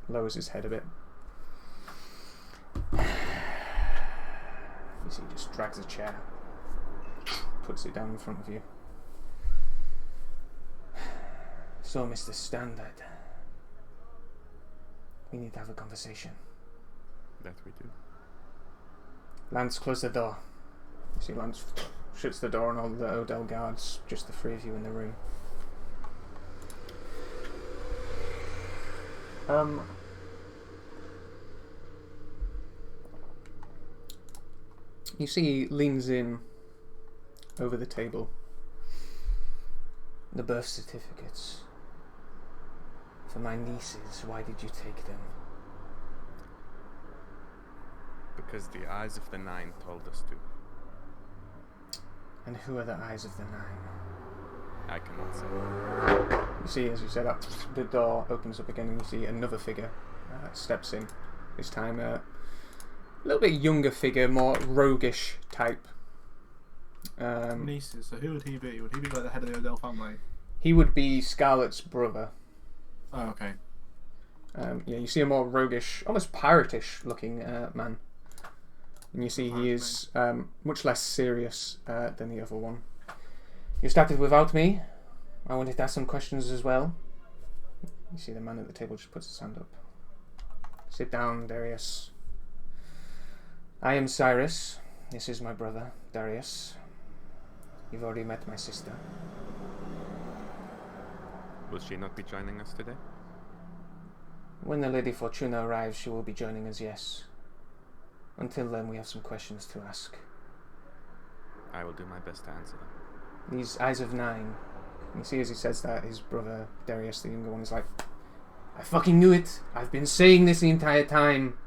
lowers his head a bit. You see he just drags a chair, puts it down in front of you. So, Mr. Standard, we need to have a conversation. That we do. Lance, close the door. You see Lance shuts the door on all the Odell guards, just the three of you in the room. You see he leans in over the table. The birth certificates. For my nieces, why did you take them? Because the eyes of the Nine told us to. And who are the eyes of the Nine? I cannot say. You see, as you said that, the door opens up again and you see another figure steps in. This time a little bit younger figure, more roguish type. Nieces. So who would he be? Would he be like the head of the Odell family? He would be Scarlett's brother. Oh, okay. Yeah, you see a more roguish, almost piratish looking man. And you see he is much less serious than the other one. You started without me. I wanted to ask some questions as well. You see the man at the table just puts his hand up. Sit down, Darius. I am Cyrus. This is my brother, Darius. You've already met my sister. Will she not be joining us today? When the Lady Fortuna arrives, she will be joining us, yes. Until then, we have some questions to ask. I will do my best to answer them. These eyes of Nine. You see as he says that, his brother, Darius, the younger one, is like, I fucking knew it! I've been saying this the entire time!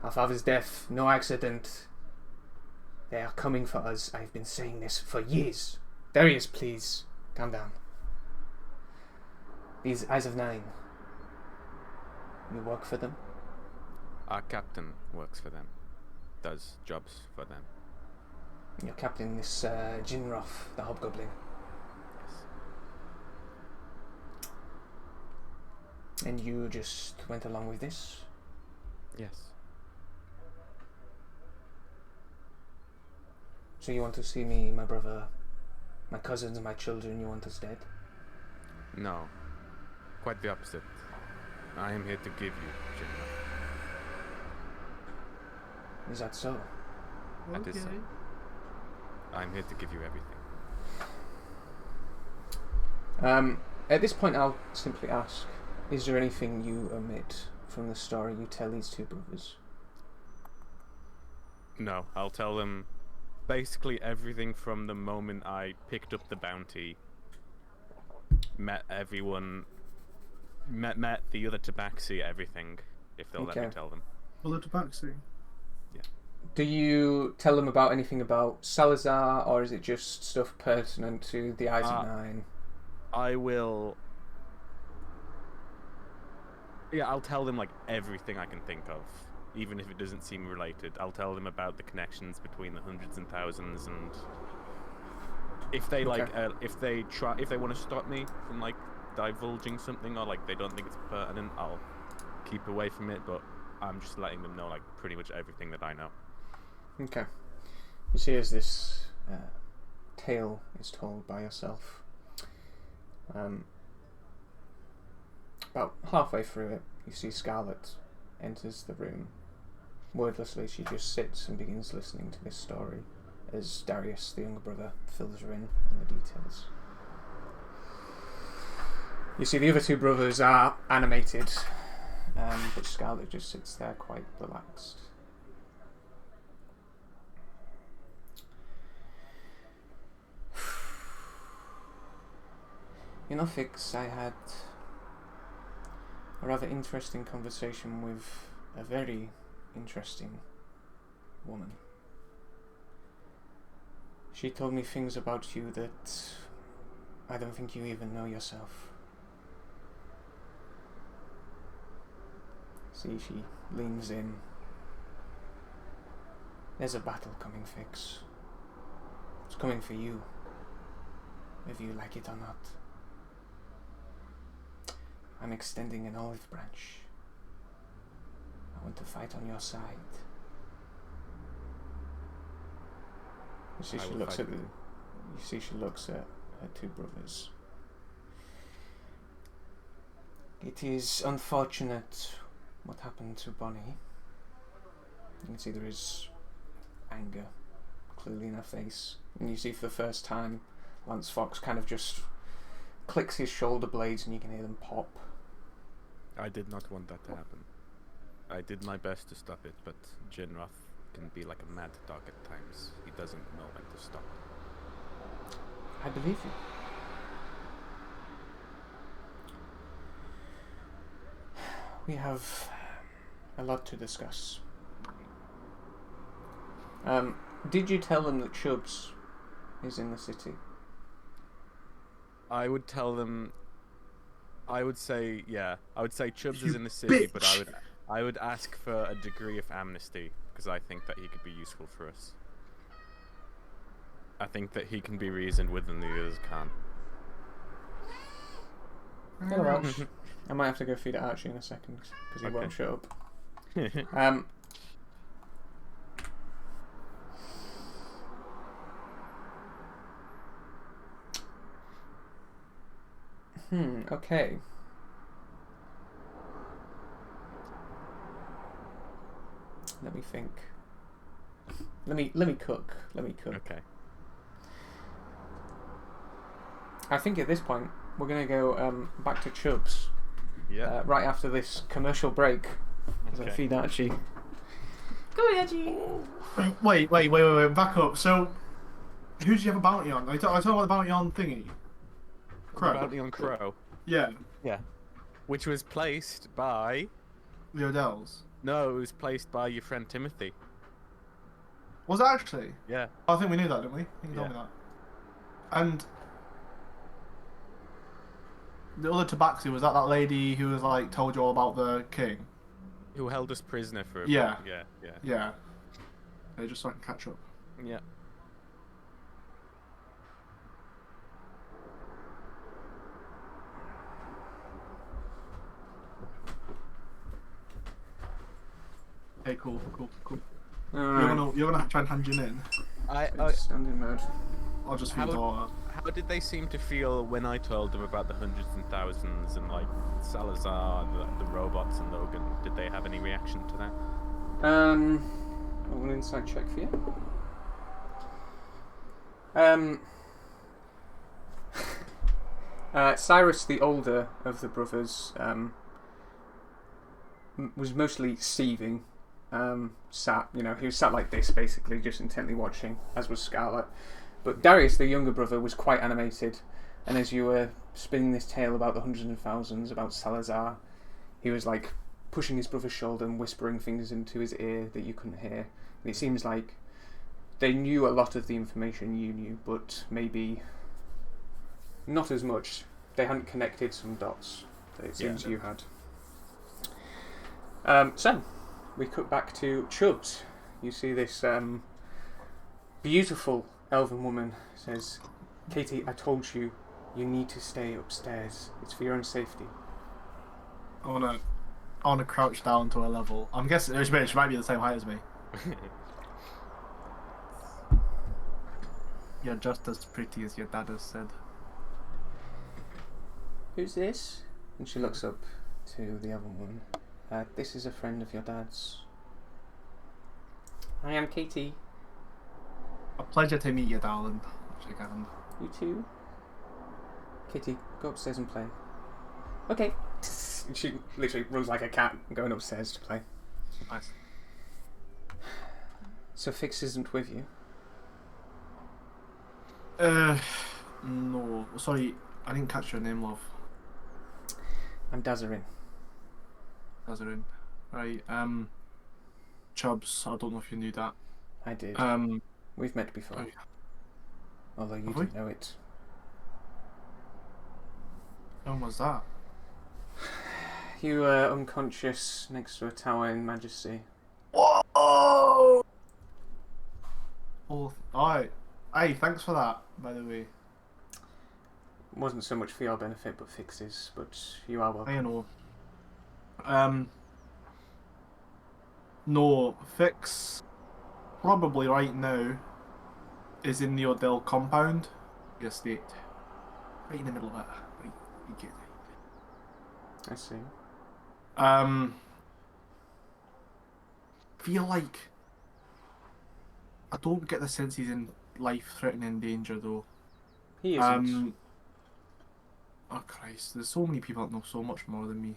Our father's death, no accident. They are coming for us. I've been saying this for years. Darius, please, calm down. These eyes of Nine. You work for them? Our captain works for them. Does jobs for them. Your captain, this Jinroth, the Hobgoblin. Yes. And you just went along with this? Yes. So you want to see me, my brother, my cousins, my children, you want us dead? No. Quite the opposite. I am here to give you Jinra. Is that so? That is so. I'm here to give you everything. At this point, I'll simply ask, is there anything you omit from the story you tell these two brothers? No, I'll tell them basically everything from the moment I picked up the bounty, met everyone, met the other Tabaxi, everything, if they'll let me tell them. Well, the Tabaxi? Yeah. Do you tell them about anything about Salazar, or is it just stuff pertinent to the Eyes of Nine? I will... Yeah, I'll tell them like everything I can think of, even if it doesn't seem related. I'll tell them about the connections between the hundreds and thousands, and if they if they want to stop me from like divulging something, or like they don't think it's pertinent, I'll keep away from it. But I'm just letting them know like pretty much everything that I know. Okay. You see, as this tale is told by yourself, about halfway through it, you see Scarlet enters the room. Wordlessly, she just sits and begins listening to this story as Darius, the younger brother, fills her in on the details. You see the other two brothers are animated, but Scarlet just sits there quite relaxed. You know, Fix, I had a rather interesting conversation with a very interesting woman. She told me things about you that I don't think you even know yourself. See, she leans in. There's a battle coming, Fix. It's coming for you, if you like it or not. I'm extending an olive branch. I want to fight on your side. You see, she looks at her two brothers. It is unfortunate what happened to Bonnie. You can see there is anger clearly in her face, and you see for the first time Lance Fox kind of just clicks his shoulder blades and you can hear them pop. I did not want that to happen. I did my best to stop it, but Jinroth can be like a mad dog at times. He doesn't know when to stop. I believe you. We have a lot to discuss. Did you tell them that Chubbs is in the city? I would tell them. I would say Chubbs is in the city, but I would ask for a degree of amnesty because I think that he could be useful for us. I think that he can be reasoned with and the others can't. Hello, Arch. I might have to go feed Archie in a second because he won't shut up. Okay. Let me think. Let me cook. Okay. I think at this point we're gonna go back to Chubbs. Yeah. Right after this commercial break, as I feed Archie. Go Archie. Wait, back up. So, who did you have a bounty on? I told about the bounty on thingy. Crow. Bounty on Crow. Yeah. Yeah. Which was placed by... The Odells. No, it was placed by your friend Timothy. Was it actually? Yeah. I think we knew that, didn't we? I think you told me that. And the other Tabaxi, was that lady who was like told you all about the king? Who held us prisoner for a Yeah. bit. Yeah. Yeah. Okay, just so I can catch up. Yeah. Okay, cool. Alright. You're gonna try and hand him in. Standing mode. I'll just feed daughter. How did they seem to feel when I told them about the hundreds and thousands and like Salazar, the robots and Logan? Did they have any reaction to that? I want an insight check for you. Cyrus, the older of the brothers, was mostly seething. He was sat like this, basically, just intently watching, as was Scarlet. But Darius, the younger brother, was quite animated, and as you were spinning this tale about the hundreds and thousands, about Salazar, he was like pushing his brother's shoulder and whispering things into his ear that you couldn't hear. And it seems like they knew a lot of the information you knew, but maybe not as much. They hadn't connected some dots that it seems you had. So, we cut back to Chubbs. You see this beautiful elven woman says, "Katie, I told you, you need to stay upstairs. It's for your own safety." I wanna crouch down to her level. I'm guessing she might be the same height as me. You're just as pretty as your dad has said. "Who's this?" And she looks up to the other woman. "This is a friend of your dad's." "I am Katie." A pleasure to meet you, darling. Shake a hand. "You too?" "Katie, go upstairs and play." "Okay." And she literally runs like a cat going upstairs to play. Nice. "So Fix isn't with you?" No. Sorry, I didn't catch your name, love. "I'm Dazarin." Dazarin. Right, Chubbs, I don't know if you knew that. "I did. We've met before. Oh, yeah. Although you Have didn't know it." When was that? You were unconscious next to a tower in Majesty. Whoa! Oh, alright. Hey, thanks for that, by the way. Wasn't so much for your benefit, but Fix's. But you are welcome. I know. No, Fix, probably right now, is in the Odell compound, the estate. Right in the middle of it. Right, you get it. I see. Feel like I don't get the sense he's in life-threatening danger though. He isn't. Oh Christ, there's so many people that know so much more than me,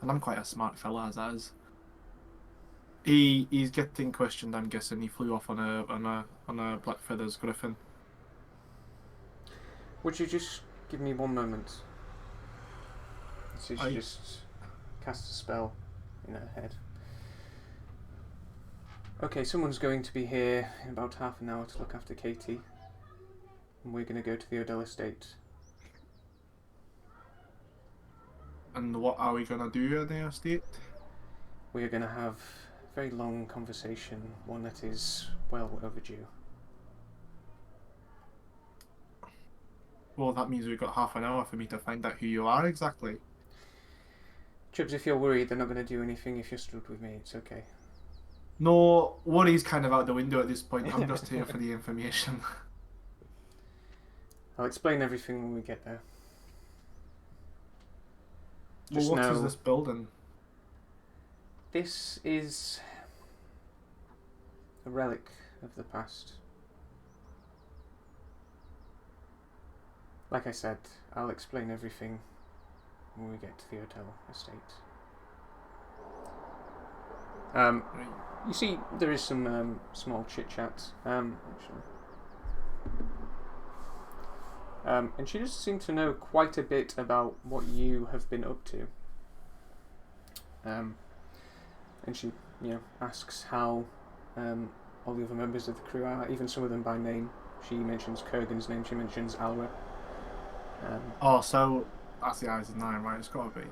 and I'm quite a smart fella as that is. He's getting questioned. I'm guessing he flew off on a Black Feathers Griffin. Would you just give me one moment? So she just cast a spell in her head. Okay, someone's going to be here in about half an hour to look after Katie. And we're going to go to the Odell estate. And what are we gonna do at the estate? We are going to have a very long conversation, one that is well overdue. Well, that means we've got half an hour for me to find out who you are exactly. Chubbs, if you're worried, they're not going to do anything if you're stood with me. It's okay. No, worry's kind of out the window at this point. I'm just here for the information. I'll explain everything when we get there. Well, Just what know is this building? this is a relic of the past. Like I said, I'll explain everything when we get to the Odell estate. Right. You see, there is some small chit chat. Actually. And she does seem to know quite a bit about what you have been up to. And she, asks how all the other members of the crew are, even some of them by name. She mentions Kurgan's name. She mentions Alra. Oh, so that's the eyes of nine, right? It's gotta be.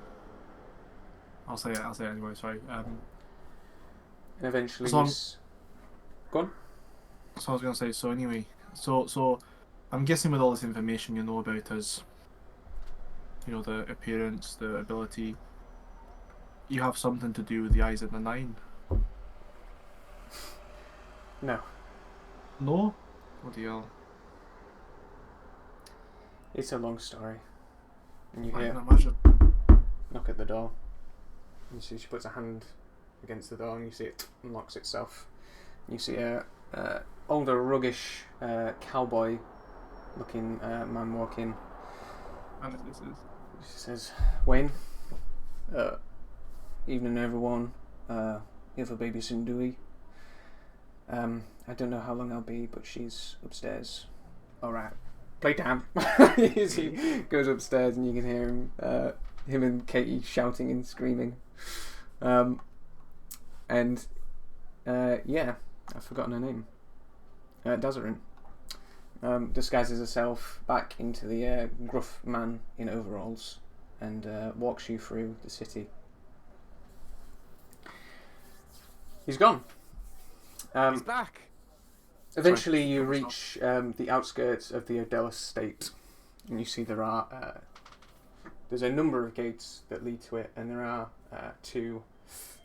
I'll say it anyway. Sorry. And eventually, Go on. So I was gonna say. So anyway, so I'm guessing with all this information you know about us, the appearance, the ability, you have something to do with the eyes of the nine. No. No? What the hell? It's a long story. And you I hear can imagine. knock at the door. And you see she puts a hand against the door and you see it unlocks itself. You see a older, ruggish, cowboy looking man walk in. And this is. She says, Wayne, evening everyone, here for baby Sindui. I don't know how long I'll be, but she's upstairs. Alright, play damn. He goes upstairs and you can hear him and Katie shouting and screaming. I've forgotten her name. Dazarin. Disguises herself back into the gruff man in overalls and walks you through the city. He's gone. He's back. Eventually you reach the outskirts of the Odell estate and you see there's a number of gates that lead to it and there are two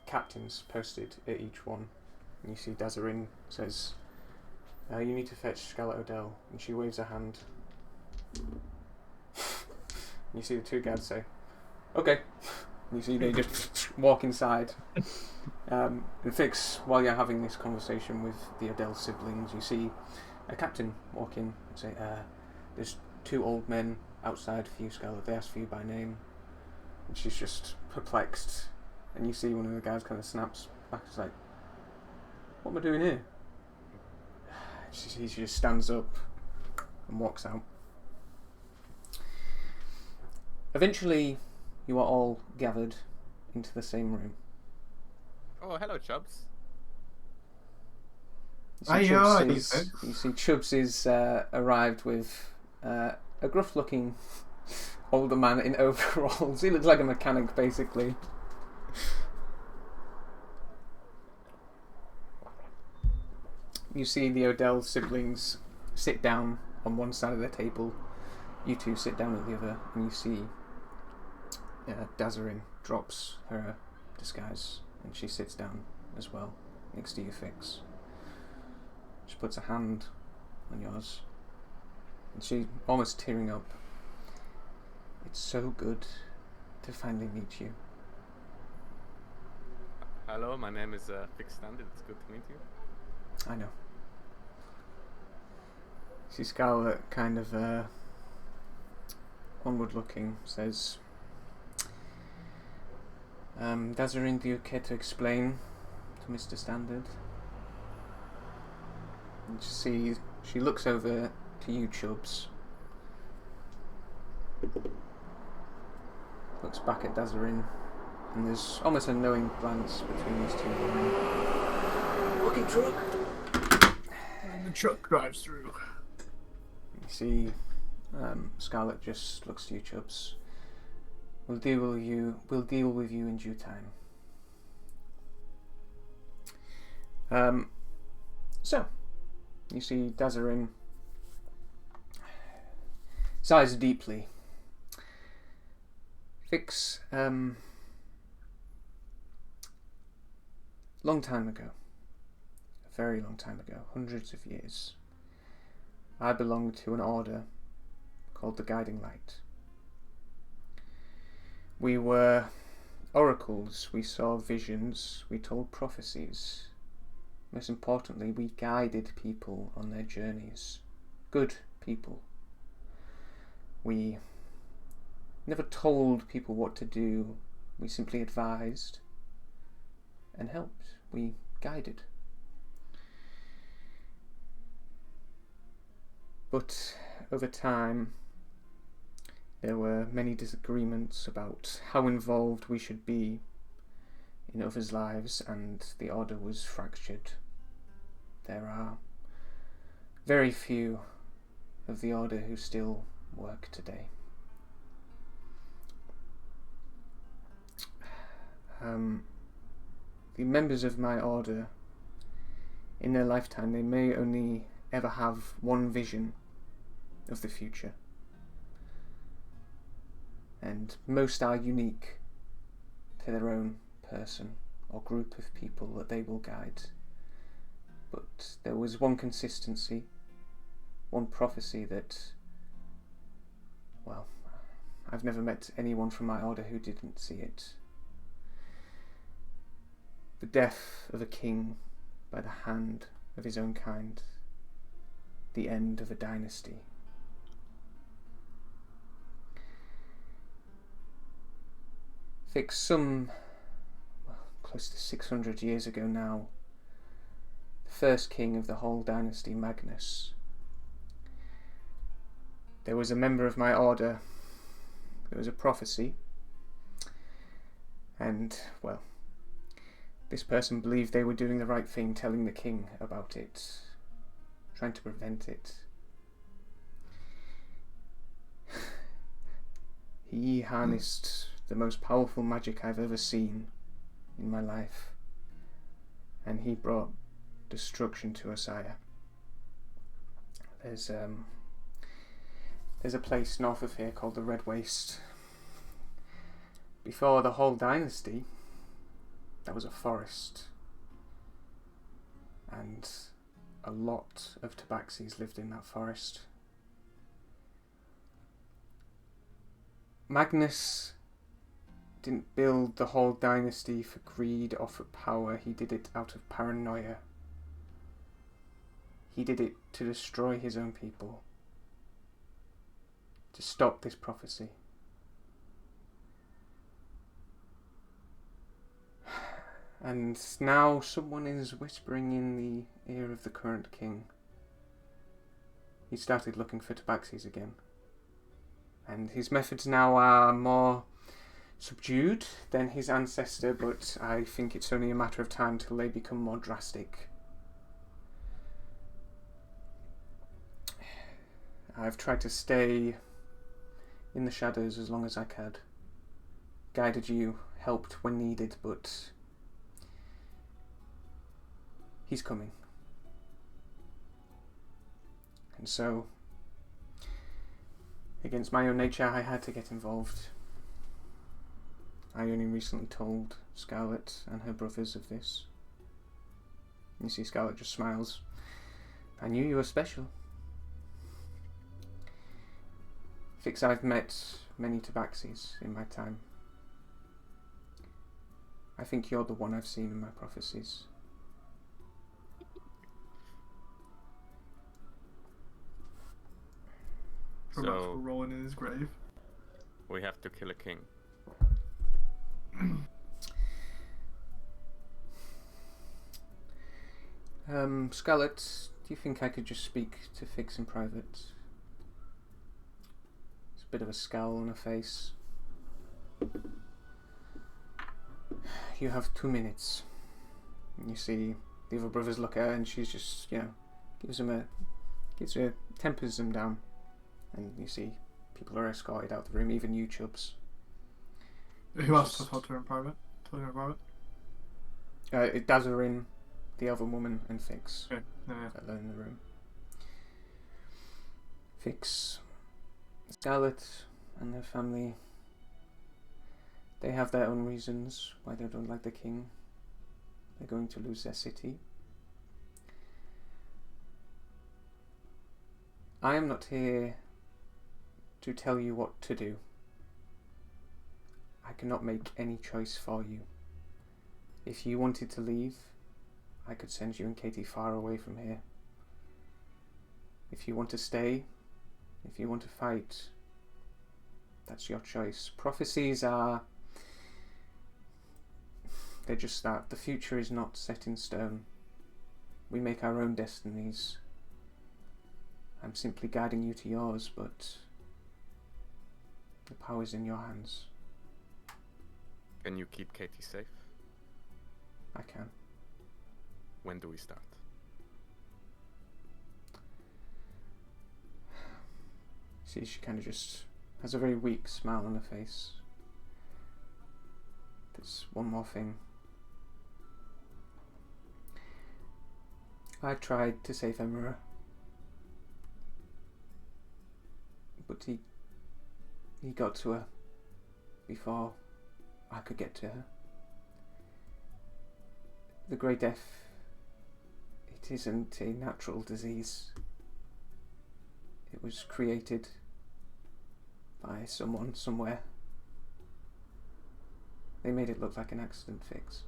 captains posted at each one. And you see Dazarin says, you need to fetch Scarlet Odell, and she waves her hand. And you see the two guards say, okay. And you see they just walk inside. And Fix, while you're having this conversation with the Odell siblings, you see a captain walk in and say, there's two old men outside for you, Scarlet. They asked for you by name. And she's just perplexed. And you see one of the guys kind of snaps back. It's like, what am I doing here? She just stands up and walks out. Eventually, you are all gathered into the same room. Oh, hello, Chubbs. You see Chubbs is arrived with a gruff-looking older man in overalls. He looks like a mechanic, basically. You see the Odell siblings sit down on one side of the table. You two sit down at the other, and you see Dazarin drops her disguise, and she sits down as well, next to you, Fix. She puts a hand on yours, and she almost tearing up. It's so good to finally meet you. Hello, my name is Fix Standard. It's good to meet you. I know. See Scarlet, kind of onward looking, says, Dazarin, do you care to explain to Mr. Standard? And she looks over to you, Chubbs. Looks back at Dazarin, and there's almost a knowing glance between these two women. Looking truck. And the truck drives through. You see, Scarlet just looks to you, Chubbs. We'll deal with you in due time. So, you see Dazarin sighs deeply. Fix, long time ago, a very long time ago, hundreds of years, I belonged to an order called the Guiding Light. We were oracles, we saw visions, we told prophecies. Most importantly, we guided people on their journeys. Good people. We never told people what to do, we simply advised and helped. We guided. But over time, there were many disagreements about how involved we should be in others' lives, and the order was fractured. There are very few of the order who still work today. The members of my order, in their lifetime, they may only ever have one vision of the future. And most are unique to their own person or group of people that they will guide. But there was one consistency, one prophecy that, well, I've never met anyone from my order who didn't see it. The death of a king by the hand of his own kind. The end of a dynasty. Fix close to 600 years ago now, the first king of the whole dynasty, Magnus. There was a member of my order, there was a prophecy, and, well, this person believed they were doing the right thing, telling the king about it, trying to prevent it. He harnessed the most powerful magic I've ever seen in my life, and he brought destruction to Osaya. There's a place north of here called the Red Waste. Before the whole dynasty, that was a forest, and a lot of Tabaxis lived in that forest. Magnus didn't build the whole dynasty for greed or for power. He did it out of paranoia. He did it to destroy his own people, to stop this prophecy. And now someone is whispering in the ear of the current king. He started looking for Tabaxis again. And his methods now are more subdued than his ancestor, but I think it's only a matter of time till they become more drastic. I've tried to stay in the shadows as long as I could. Guided you, helped when needed, but he's coming. And so, against my own nature, I had to get involved. I only recently told Scarlet and her brothers of this. You see Scarlet just smiles. I knew you were special. Fix, I've met many Tabaxis in my time. I think you're the one I've seen in my prophecies. So rolling in his grave. we have to kill a king. Scarlet, do you think I could just speak to Fix in private? There's a bit of a scowl on her face. You have 2 minutes. And you see the other brothers look at her and she's just, tempers them down. And you see people are escorted out the room, even you, Chubbs. Who else to talk to her in private? Talking about it? Dazarin, the other woman, and Fix. Okay. Yeah. Alone in the room. Fix, Scarlet, and their family. They have their own reasons why they don't like the king. They're going to lose their city. I am not here to tell you what to do. I cannot make any choice for you. If you wanted to leave, I could send you and Katie far away from here. If you want to stay, if you want to fight, that's your choice. Prophecies are... they're just that. The future is not set in stone. We make our own destinies. I'm simply guiding you to yours, but the power's in your hands. Can you keep Katie safe? I can. When do we start? See, she kind of just has a very weak smile on her face. There's one more thing. I tried to save Emira, but he got to her before I could get to her. The Grey Death, it isn't a natural disease. It was created by someone somewhere. They made it look like an accident, Fix.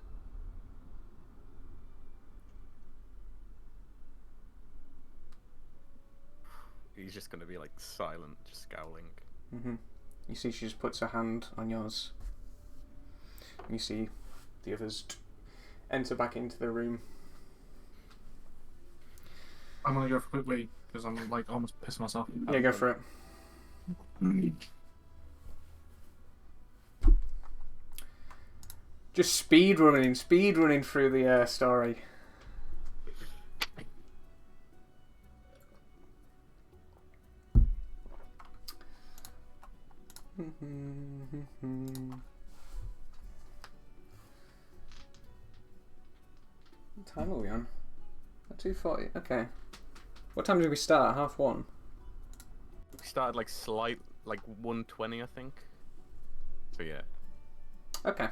He's just gonna be like silent, just scowling. You see she just puts her hand on yours. You see the others enter back into the room. I'm gonna go for a quick wee because I'm like almost pissing myself. Yeah, go for it. Just speed running through the story. What time are we on? 2:40. Okay. What time did we start? 1:30. We started like 1:20, I think. So yeah. Okay.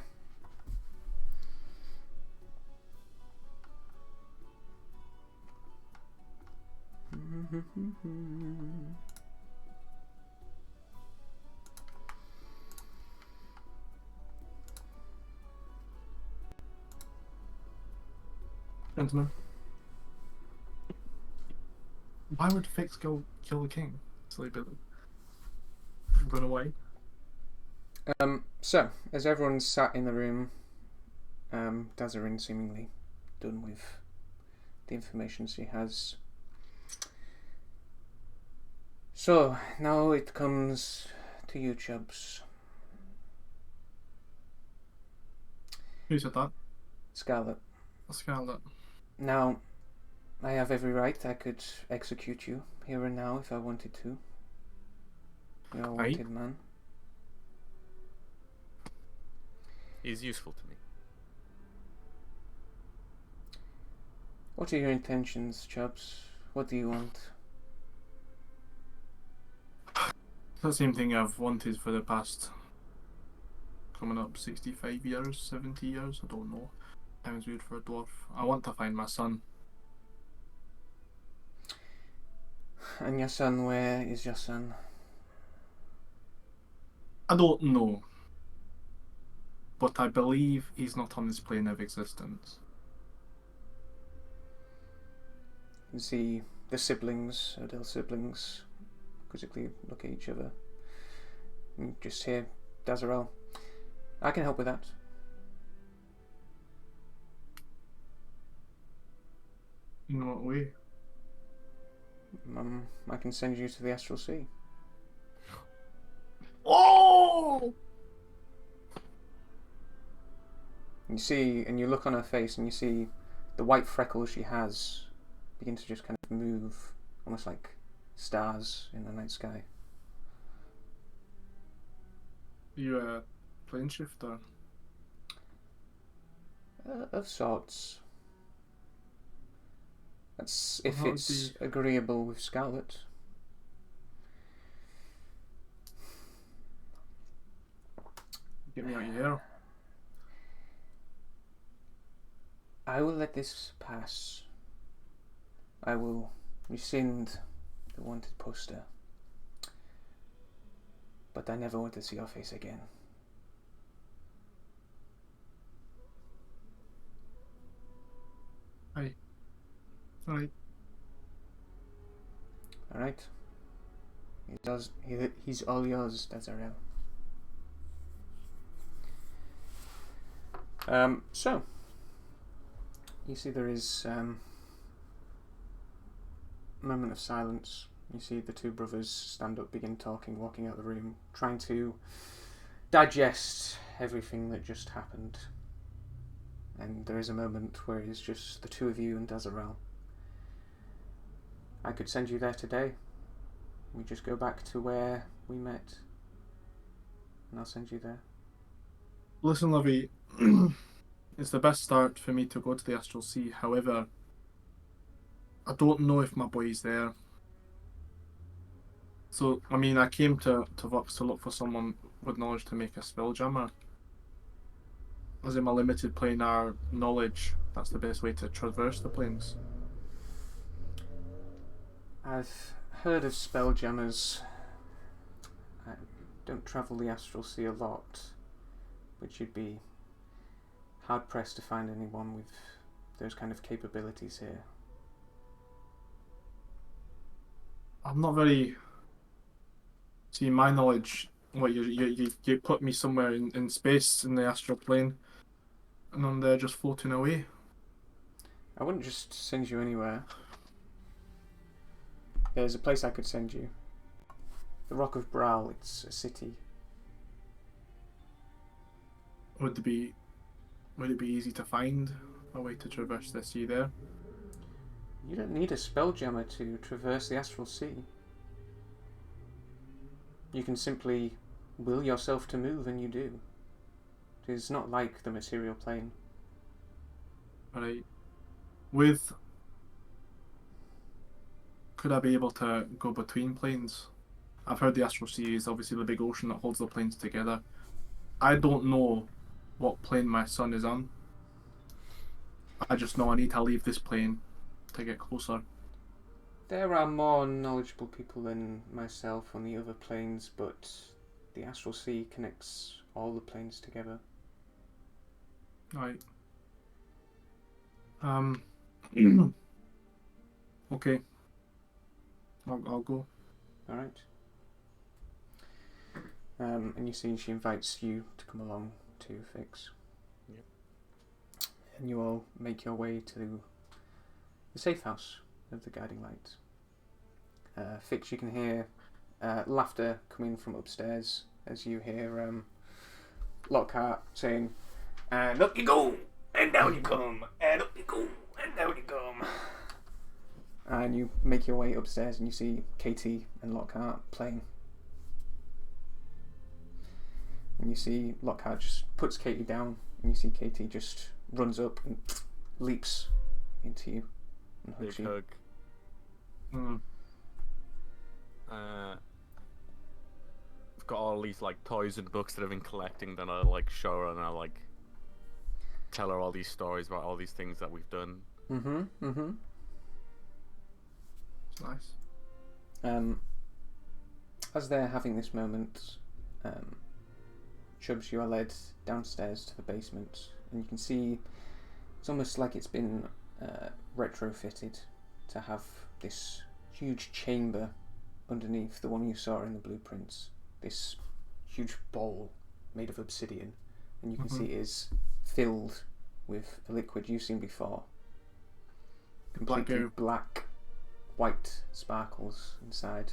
Gentlemen, why would Fix go kill the king? Silly Billy. Run away. So, as everyone's sat in the room, Dazarin seemingly done with the information she has. So, now it comes to you, Chubbs. Who said that? Scarlet. Scarlet. Now, I have every right. I could execute you here and now if I wanted to. You're a Aye. wanted man. He's useful to me. What are your intentions, Chubbs? What do you want? It's the same thing I've wanted for the past coming up 65 years, 70 years, I don't know. Time's weird for a dwarf. I want to find my son. And your son, where is your son? I don't know. But I believe he's not on this plane of existence. You see the siblings, Odell siblings, quizzically look at each other. And just hear Dazarel. I can help with that. In what way? I can send you to the Astral Sea. Oh! You see, and you look on her face, and you see the white freckles she has begin to just kind of move, almost like stars in the night sky. You a plane shifter? Of sorts. That's if How would it's agreeable with Scarlet. Get me out of here. I will let this pass. I will rescind the wanted poster. But I never want to see your face again. Aye. Alright. Alright? He's all yours, Dazarel. So you see there is a moment of silence. You see the two brothers stand up, begin talking, walking out of the room, trying to digest everything that just happened. And there is a moment where it is just the two of you and Dazarel. I could send you there today. We just go back to where we met, and I'll send you there. Listen, Lovey, it's the best start for me to go to the Astral Sea. However, I don't know if my boy's there. So, I mean, I came to Vox to look for someone with knowledge to make a spelljammer. As in my limited planar knowledge, that's the best way to traverse the planes. I've heard of spelljammers. I don't travel the Astral Sea a lot, but you'd be hard pressed to find anyone with those kind of capabilities here. I'm not very... See, my knowledge, what you put me somewhere in space, in the astral plane, and I'm there just floating away. I wouldn't just send you anywhere. There's a place I could send you. The Rock of Bral, it's a city. Would it be easy to find a way to traverse the sea there? You don't need a spelljammer to traverse the Astral Sea. You can simply will yourself to move, and you do. It is not like the material plane. Alright. Could I be able to go between planes? I've heard the Astral Sea is obviously the big ocean that holds the planes together. I don't know what plane my son is on. I just know I need to leave this plane to get closer. There are more knowledgeable people than myself on the other planes, but the Astral Sea connects all the planes together. Right. Okay. I'll go. Alright. And you see she invites you to come along to Fix. Yep. And you all make your way to the safe house of the Guiding Light. Fix, you can hear laughter coming from upstairs as you hear Lockhart saying, "And up you go, and down you come, and up you go, and down you come." And you make your way upstairs and you see Katie and Lockhart playing. and you see Lockhart just puts Katie down, and you see Katie just runs up and leaps into you and hugs Big you. hug. Mm. I've got all these like toys and books that I've been collecting that I like show her, and I like tell her all these stories about all these things that we've done. It's nice. As they're having this moment, Chubbs, you are led downstairs to the basement, and you can see it's almost like it's been retrofitted to have this huge chamber underneath the one you saw in the blueprints. This huge bowl made of obsidian, and you can see it is filled with a liquid you've seen before. Completely goo. black, white sparkles inside.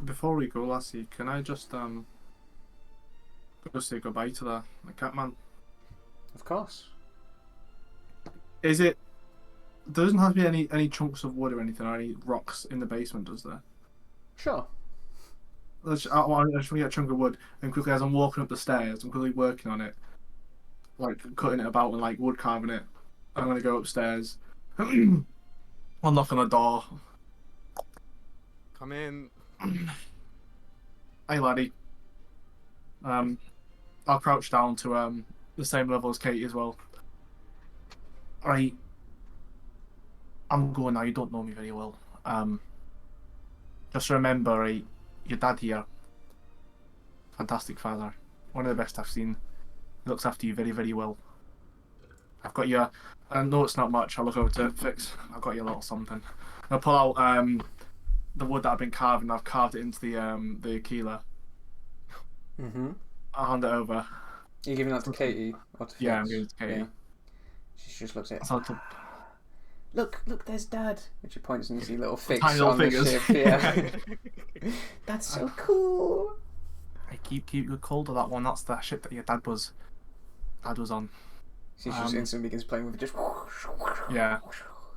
Before we go, Lassie, can I just go say goodbye to the Catman? Of course. Is it? There doesn't have to be any chunks of wood or anything, or any rocks in the basement, does there? Sure. I just want to get a chunk of wood, and quickly as I'm walking up the stairs, I'm quickly working on it, like cutting it about and like wood carving it. I'm gonna go upstairs. I'll knock on the door. Come in. Hey laddie. I'll crouch down to the same level as Katie as well. Right. I'm going now, you don't know me very well. Just remember, right, your dad here. Fantastic father. One of the best I've seen. He looks after you very, very well. I've got you. I know it's not much. I'll look over to Fix. I've got you a little something. I'll pull out the wood that I've been carving. I've carved it into the Aquila. I'll hand it over. Are you giving that to Katie? Or to Yeah, I'm Fitz? giving it to Katie. Yeah. She just looks at it. So I'll Look, there's Dad. And she points and you see little Fix Tiny little on the fingers. ship. Yeah. That's so cool. I keep you cold of that one. That's the ship that your dad was on. She just instantly begins playing with it. Just Yeah.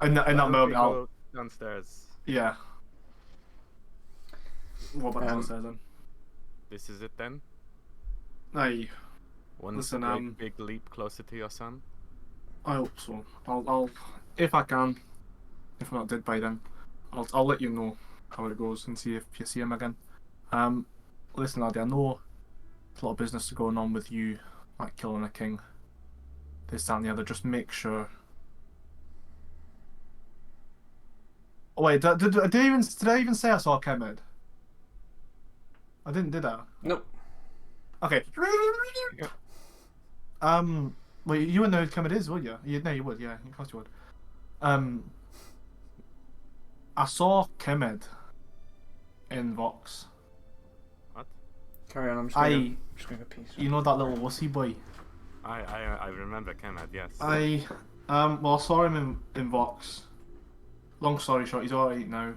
In that Why don't we moment, I'll go downstairs. yeah. What about Um, downstairs then? This is it then. Aye, One Listen, big leap closer to your son. I hope so. I'll if I can. If I'm not dead by then, I'll let you know how it goes and see if you see him again. Listen, laddie, I know there's a lot of business going on with you, like killing a king. This, that, and the other. Just make sure. Oh wait, did I even say I saw Kemed? I didn't, did I? Nope. Okay. Well, you wouldn't know who Kemed is, would you? You would, yeah. Of course you would. I saw Kemed in Vox. What? Carry on. I'm just going to pee. You know that little wussy boy? I remember Kenneth, yes. Well, I saw him in Vox. Long story short, he's alright now.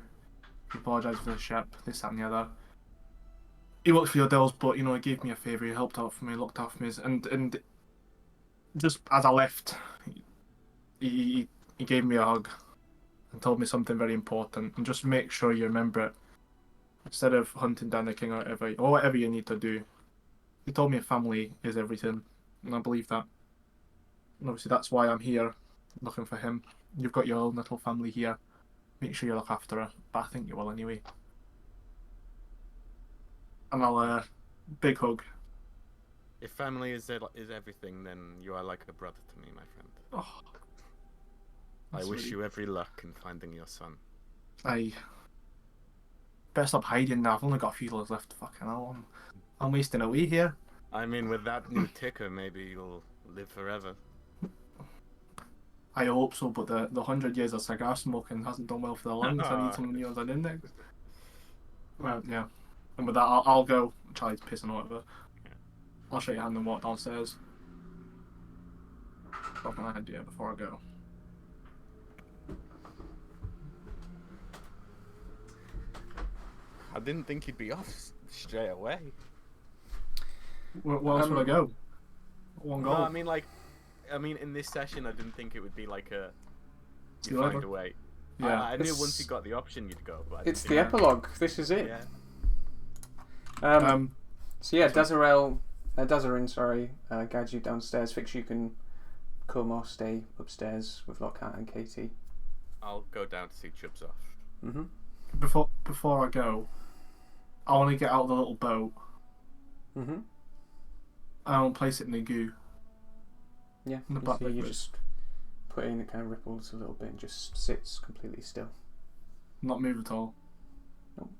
He apologised for the ship, this, that, and the other. He works for your Dells, but you know, he gave me a favour. He helped out for me, looked out for me, and just as I left, he gave me a hug and told me something very important. And just make sure you remember it. Instead of hunting down the king or whatever you need to do, he told me family is everything, and I believe that. And obviously, that's why I'm here, looking for him. You've got your own little family here. Make sure you look after her, but I think you will anyway. And I'll big hug. If family is everything, then you are like a brother to me, my friend. Oh, I wish you every luck in finding your son. I better stop hiding now. I've only got a few dollars left. Fucking hell, I'm wasting away here. I mean, with that new ticker, maybe you'll live forever. I hope so, but the 100 years of cigar smoking hasn't done well for the lungs. I need something new as an index. Well, yeah. And with that, I'll go. Charlie's pissing or whatever. I'll shake your hand and walk downstairs. Got an idea before I go. I didn't think you'd be off straight away. Where else would I go? One goal. No, I mean, in this session, I didn't think it would be like a. See You you find later. a way. Yeah. I knew It's- once you got the option you'd go. But I didn't It's think the you- epilogue. This is it. Yeah. So yeah, Dazarin, guides you downstairs. Fix, you can come or stay upstairs with Lockhart and Katie. I'll go down to see Chubbs off. Mm-hmm. Before I go, I want to get out of the little boat. Mm-hmm. And I want to place it in the goo. Yeah, In the you black see, you liquid. just put it in, it kind of ripples a little bit and just sits completely still. Not move at all. Nope.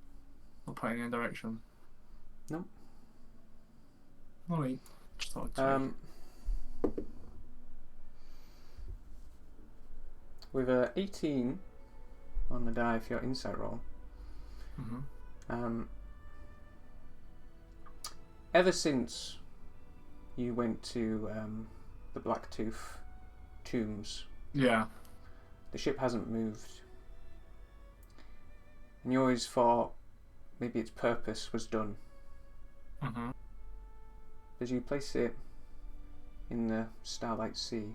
Not pointing in any direction. Nope. Alright. Just thought I'd check. With a 18 on the die for your insight roll, Mm-hmm. ever since you went to the Blacktooth tombs, Yeah. the ship hasn't moved. And you always thought maybe its purpose was done. Mm-hmm. As you place it in the Starlight Sea,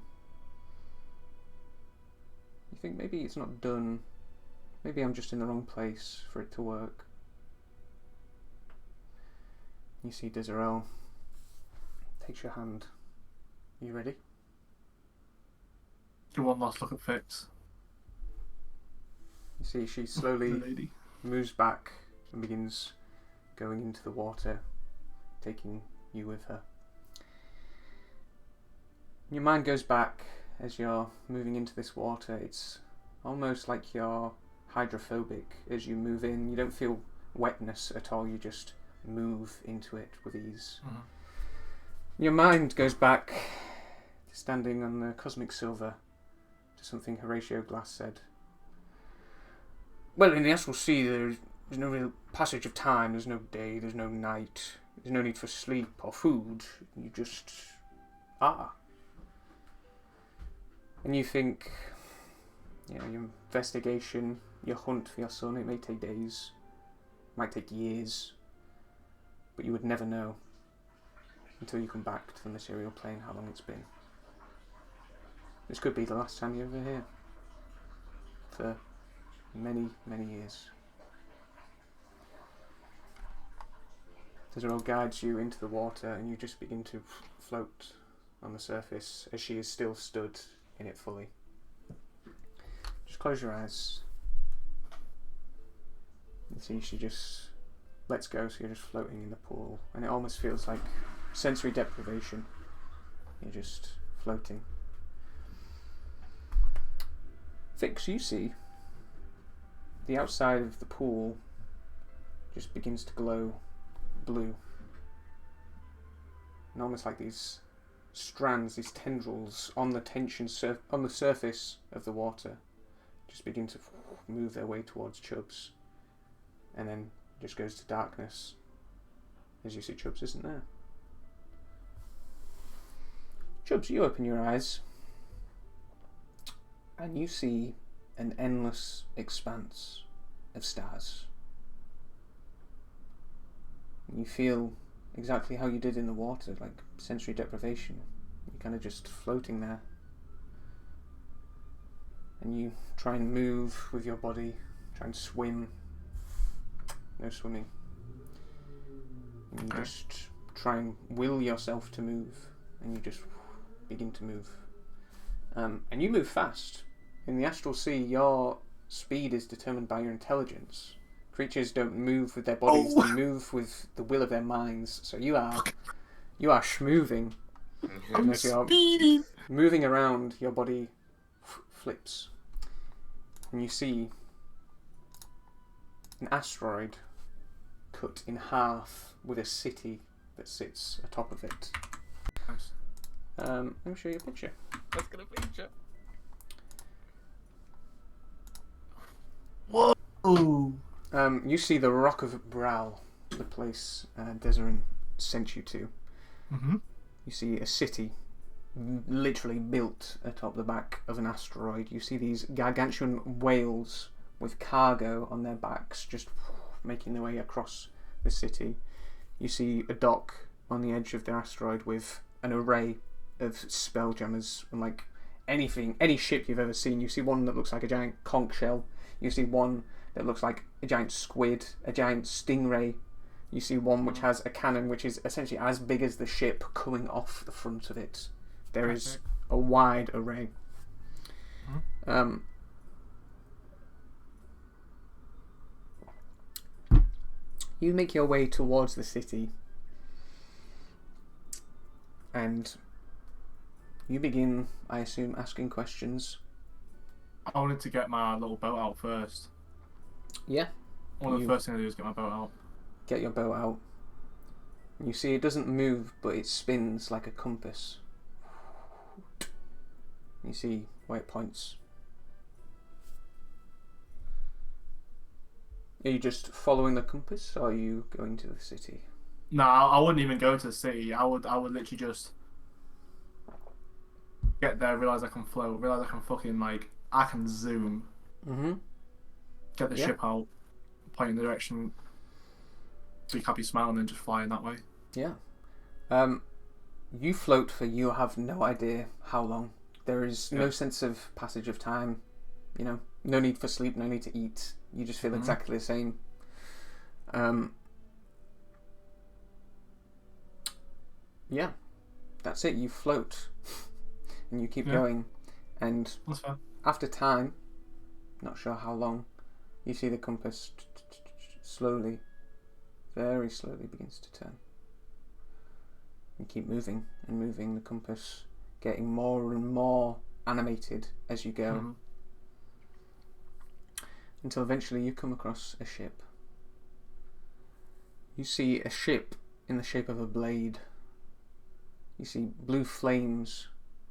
you think maybe it's not done. Maybe I'm just in the wrong place for it to work. You see Dizarel takes your hand. You ready? Do one last look at Fix. You see she The slowly lady. moves back and begins going into the water, taking you with her. Your mind goes back as you're moving into this water. It's almost like you're hydrophobic as you move in. You don't feel wetness at all, you just move into it with ease. Mm-hmm. Your mind goes back to standing on the Cosmic Silver, to something Horatio Glass said. Well, in the Astral Sea there's no real passage of time, there's no day, there's no night, there's no need for sleep or food, you just are. And you think, you know, your investigation, your hunt for your son, it may take days, might take years, but you would never know until you come back to the material plane how long it's been. This could be the last time you're ever here. For many, many years. Tezero guides you into the water and you just begin to float on the surface as she is still stood in it fully. Just close your eyes. You see she just lets go, so you're just floating in the pool, and it almost feels like sensory deprivation. You're just floating. Fix, you see the outside of the pool just begins to glow blue, and almost like these strands, these tendrils on the on the surface of the water just begin to move their way towards Chubbs, and then just goes to darkness as you see Chubbs isn't there. Chubbs, you open your eyes and you see an endless expanse of stars. You feel exactly how you did in the water, like sensory deprivation. You're kind of just floating there. And you try and move with your body, try and swim. No swimming. And you just try and will yourself to move, and you just begin to move. And you move fast. In the Astral Sea, your speed is determined by your intelligence. Creatures don't move with their bodies, they move with the will of their minds. So you are schmoving. I'm As you're speeding. moving around, your body flips. And you see an asteroid cut in half with a city that sits atop of it. Nice. Let me show you a picture. Let's get a picture. Whoa. You see the Rock of Bral, the place Deserin sent you to. Mm-hmm. You see a city literally built atop the back of an asteroid. You see these gargantuan whales with cargo on their backs just making their way across the city. You see a dock on the edge of the asteroid with an array of spelljammers, unlike any ship you've ever seen. You see one that looks like a giant conch shell. You see one that looks like a giant squid, a giant stingray. You see one which has a cannon which is essentially as big as the ship coming off the front of it. There is a wide array. You make your way towards the city and you begin, I assume, asking questions. I wanted to get my little boat out first. Yeah. One of the first things I do is get my boat out. Get your boat out. You see it doesn't move, but it spins like a compass. You see where it points. Are you just following the compass, or are you going to the city? No, I wouldn't even go to the city. I would literally just get there, realise I can float, realise I can fucking, like, I can zoom. Get the ship out, point in the direction, big happy smile, and then just fly in that way. Yeah. You float for you have no idea how long. There is no sense of passage of time. You know, no need for sleep, no need to eat. You just feel exactly the same. Yeah, that's it. You float, and you keep going. And That's fine. after time, not sure how long, you see the compass slowly, very slowly begins to turn. You keep moving and moving, the compass getting more and more animated as you go. Until eventually you come across a ship. You see a ship in the shape of a blade. You see blue flames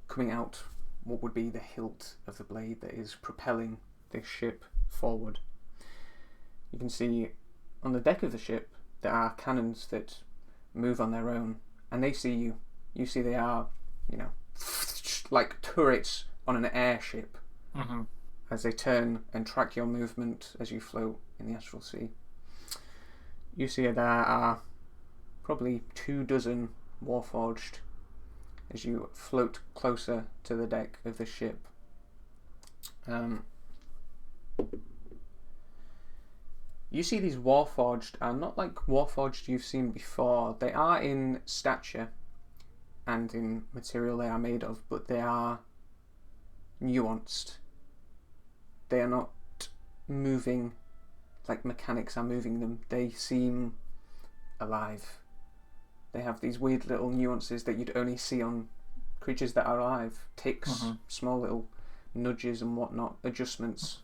coming out what would be the hilt of the blade that is propelling this ship forward. You can see on the deck of the ship there are cannons that move on their own, and they see you. You see they are, you know, like turrets on an airship. As they turn and track your movement as you float in the astral sea. You see there are probably 24 Warforged as you float closer to the deck of the ship. You see these Warforged are not like Warforged you've seen before. They are in stature and in material they are made of, but they are nuanced. They are not moving like mechanics are moving them. They seem alive. They have these weird little nuances that you'd only see on creatures that are alive. Ticks, small little nudges and whatnot, adjustments.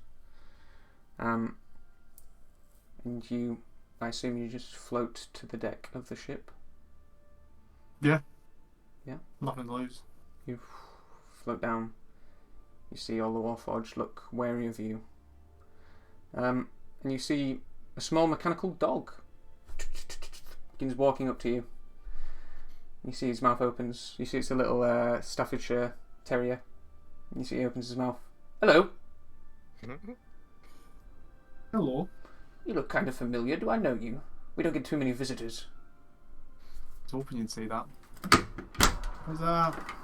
And you, I assume you just float to the deck of the ship? Yeah. Yeah? Nothing to lose. You float down. You see all the Warforged look wary of you. And you see a small mechanical dog begins walking up to you. You see his mouth opens. You see it's a little Staffordshire Terrier. You see he opens his mouth. Hello. Hello. You look kind of familiar. Do I know you? We don't get too many visitors. I was hoping you'd say that. What's that?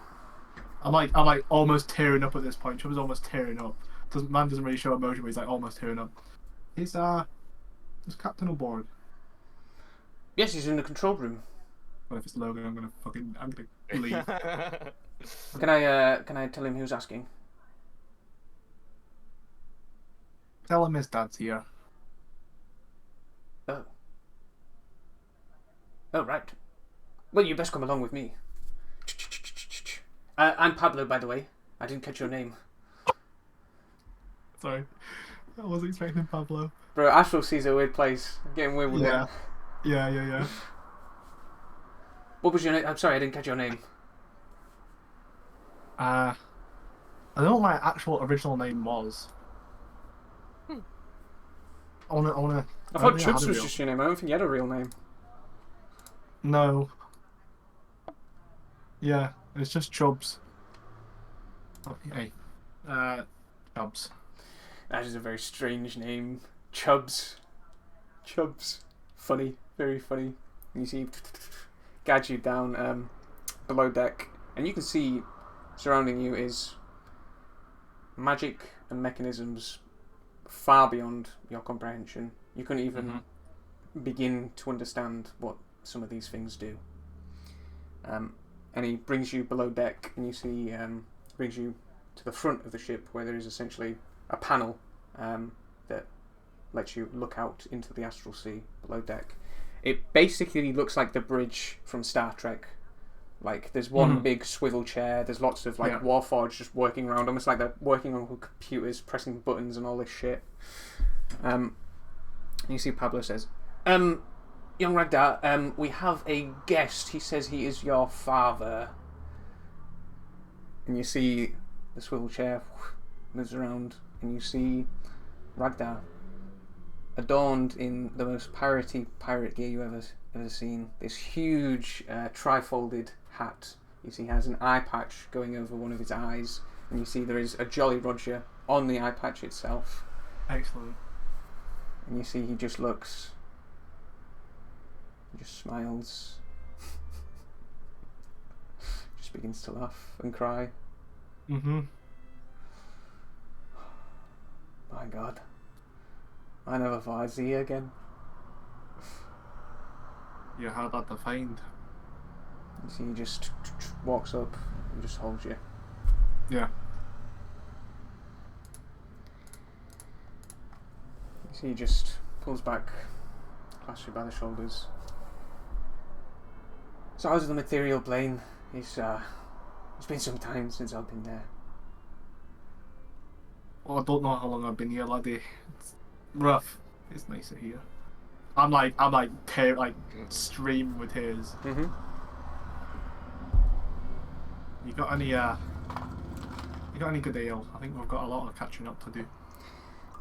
I'm like almost tearing up at this point. Chubb's almost tearing up. Man doesn't really show emotion, but he's like almost tearing up. Is Captain aboard? Yes, he's in the control room. Well, if it's Logan, I'm gonna leave. Can I tell him who's asking? Tell him his dad's here. Oh. Oh, right. Well, you best come along with me. I'm Pablo, by the way. I didn't catch your name. Sorry. I wasn't expecting Pablo. Bro, Astral Sea's a weird place. I'm getting weird with it. Yeah. What was your name? I'm sorry, I didn't catch your name. I don't know what my actual original name was. I wanna. I thought Chubbs was just your name. I don't think you had a real name. No. Yeah, it's just Chubbs. Oh, hey. Chubbs. That is a very strange name. Chubbs. Funny. Very funny. And you see guides you down below deck, and you can see surrounding you is magic and mechanisms far beyond your comprehension. You couldn't even Mm-hmm. begin to understand what some of these things do. And he brings you below deck, and you see brings you to the front of the ship, where there is essentially a panel that lets you look out into the astral sea below deck. It basically looks like the bridge from Star Trek. Like, there's one big swivel chair, there's lots of, like, Warforged just working around, almost like they're working on computers, pressing buttons and all this shit. You see Pablo says, Young Ragdar, we have a guest. He says he is your father. And you see the swivel chair moves around, and you see Ragdar, adorned in the most piratey pirate gear you ever seen. This huge tri-folded hat. You see he has an eye patch going over one of his eyes, and you see there is a Jolly Roger on the eye patch itself. Excellent. And you see he just looks, he just smiles, just begins to laugh and cry. Mm-hmm. My God, I never thought I'd see you again. You had that defined. You see he just walks up and just holds you. Yeah. You see he just pulls back, clasps you by the shoulders. So how's the material plane? It's been some time since I've been there. Well, I don't know how long I've been here, laddie. It's rough. It's nicer here. I'm like streaming with tears. Mm-hmm. You got any good ale? I think we've got a lot of catching up to do.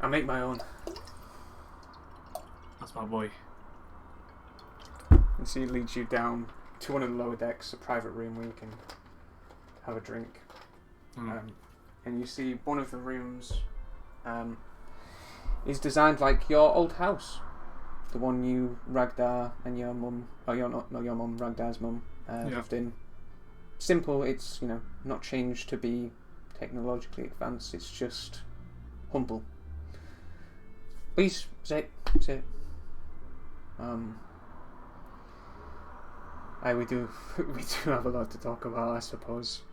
I make my own. That's my boy. And so he leads you down to one of the lower decks, a private room where you can have a drink. And you see one of the rooms is designed like your old house. The one you, Ragdar, and your mum, your mum, Ragdar's mum, lived in. Simple, it's, not changed to be technologically advanced, it's just humble. Please, sit. We do have a lot to talk about, I suppose.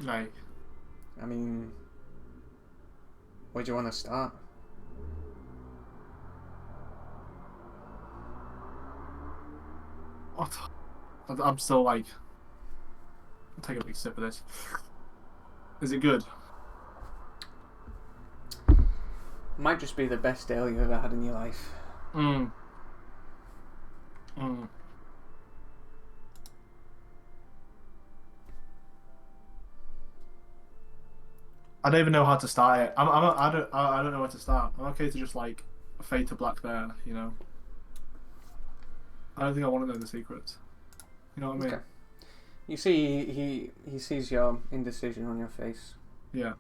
Like, I mean, where do you want to start? what? I'm still like. I'll take a big sip of this. Is it good? Might just be the best ale you've ever had in your life. I don't even know how to start it. I don't know where to start. I'm okay to just like fade to black there, I don't think I want to know the secrets. You know what I mean? Okay. You see, he sees your indecision on your face. Yeah.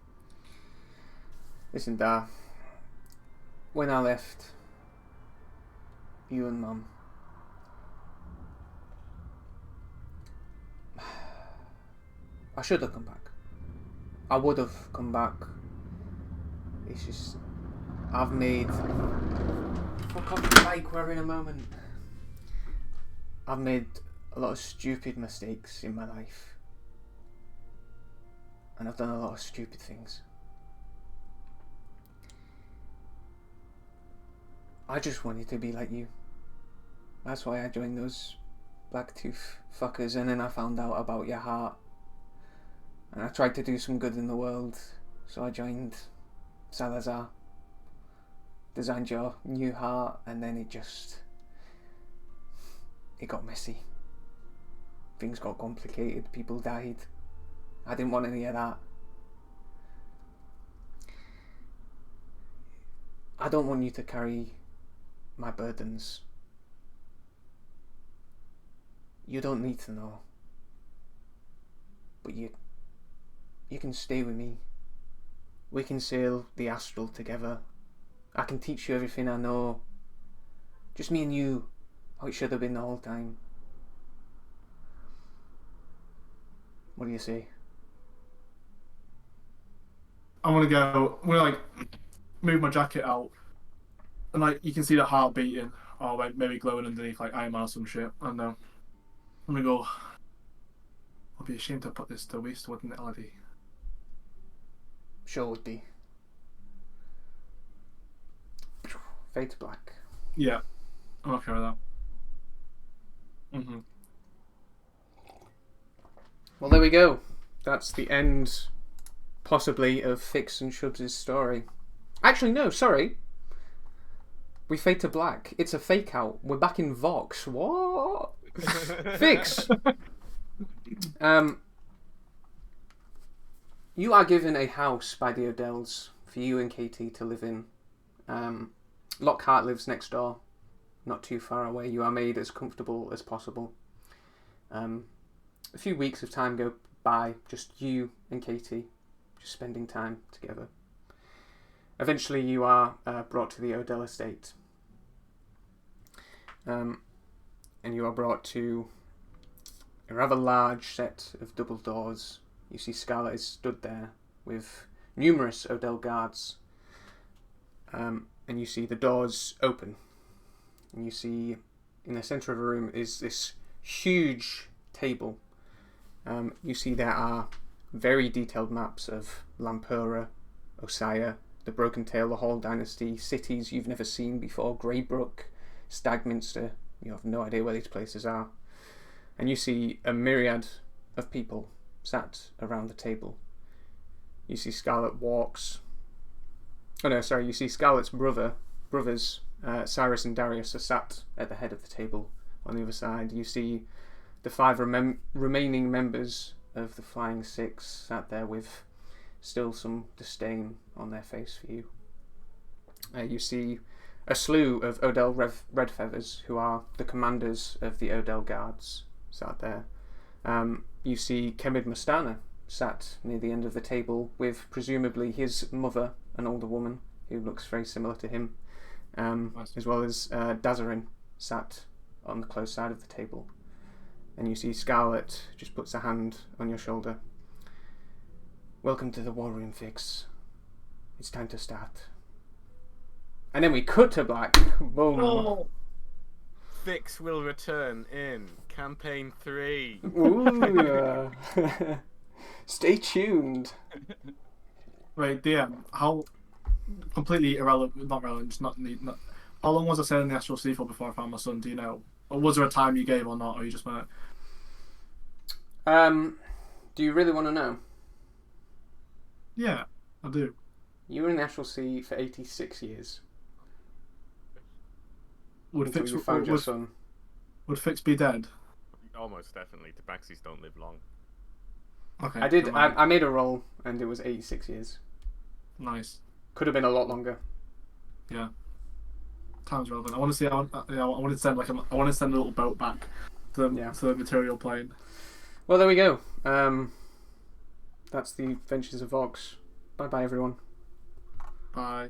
Listen, Dar. When I left you and Mum, I should have come back. I would have come back. It's just, I've made... Fuck off the bike, we're in a moment. I've made a lot of stupid mistakes in my life. And I've done a lot of stupid things. I just wanted to be like you. That's why I joined those Blacktooth fuckers, and then I found out about your heart. And I tried to do some good in the world, so I joined Salazar. Designed your new heart, and then it got messy. Things got complicated, people died. I didn't want any of that. I don't want you to carry my burdens. You don't need to know. But you can stay with me. We can sail the astral together. I can teach you everything I know. Just me and you, how it should have been the whole time. What do you say? I want to go. move my jacket out, and like you can see the heart beating, or like maybe glowing underneath like Iron Man or some shit. I don't know. I'm gonna go. I'll be ashamed to put this to waste, wouldn't it, laddie? Sure would be. Fade to black. Yeah, I'm okay with that. Well, there we go. That's the end, possibly, of Fix and Shubs' story. Actually, no, sorry. We fade to black. It's a fake out. We're back in Vox. What? Fix. You are given a house by the Odells for you and Katie to live in. Lockhart lives next door, not too far away. You are made as comfortable as possible. A few weeks of time go by, just you and Katie, just spending time together. Eventually you are brought to the Odell estate. And you are brought to a rather large set of double doors. You see Scarlet is stood there with numerous Odell guards. And you see the doors open. And you see in the centre of the room is this huge table. You see there are very detailed maps of Lampura, Osaya, the Broken Tail, the Hall Dynasty, cities you've never seen before, Greybrook, Stagminster. You have no idea where these places are. And you see a myriad of people sat around the table. You see Scarlet walks. Oh no, sorry, you see Scarlet's brothers, Cyrus and Darius, are sat at the head of the table on the other side. You see the 5 remaining members of the Flying Six sat there with still some disdain on their face for you. You see a slew of Odell Redfeathers, who are the commanders of the Odell Guards, sat there. You see Kemid Mastana sat near the end of the table with presumably his mother, an older woman who looks very similar to him, as well as Dazarin sat on the close side of the table. And you see Scarlet just puts a hand on your shoulder. Welcome to the War Room, Fix. It's time to start. And then we cut to black. Boom. Oh. Fix will return in campaign 3. Ooh. Stay tuned. Right, DM. How completely irrelevant? Not relevant. Just not. How long was I sailing the Astral Sea for before I found my son? Do you know? Or was there a time you gave or not? Or you just went? Do you really want to know? Yeah, I do. You were in the Astral Sea for 86 years. Would until Fix you found your son. Would Fix be dead? Almost definitely. Tabaxis don't live long. Okay. I made a roll and it was 86 years. Nice. Could have been a lot longer. Yeah. Time's relevant. I want to see. I want to send I want to send a little boat back to the material plane. Well, there we go. That's the Adventures of Vox. Bye bye, everyone. Bye.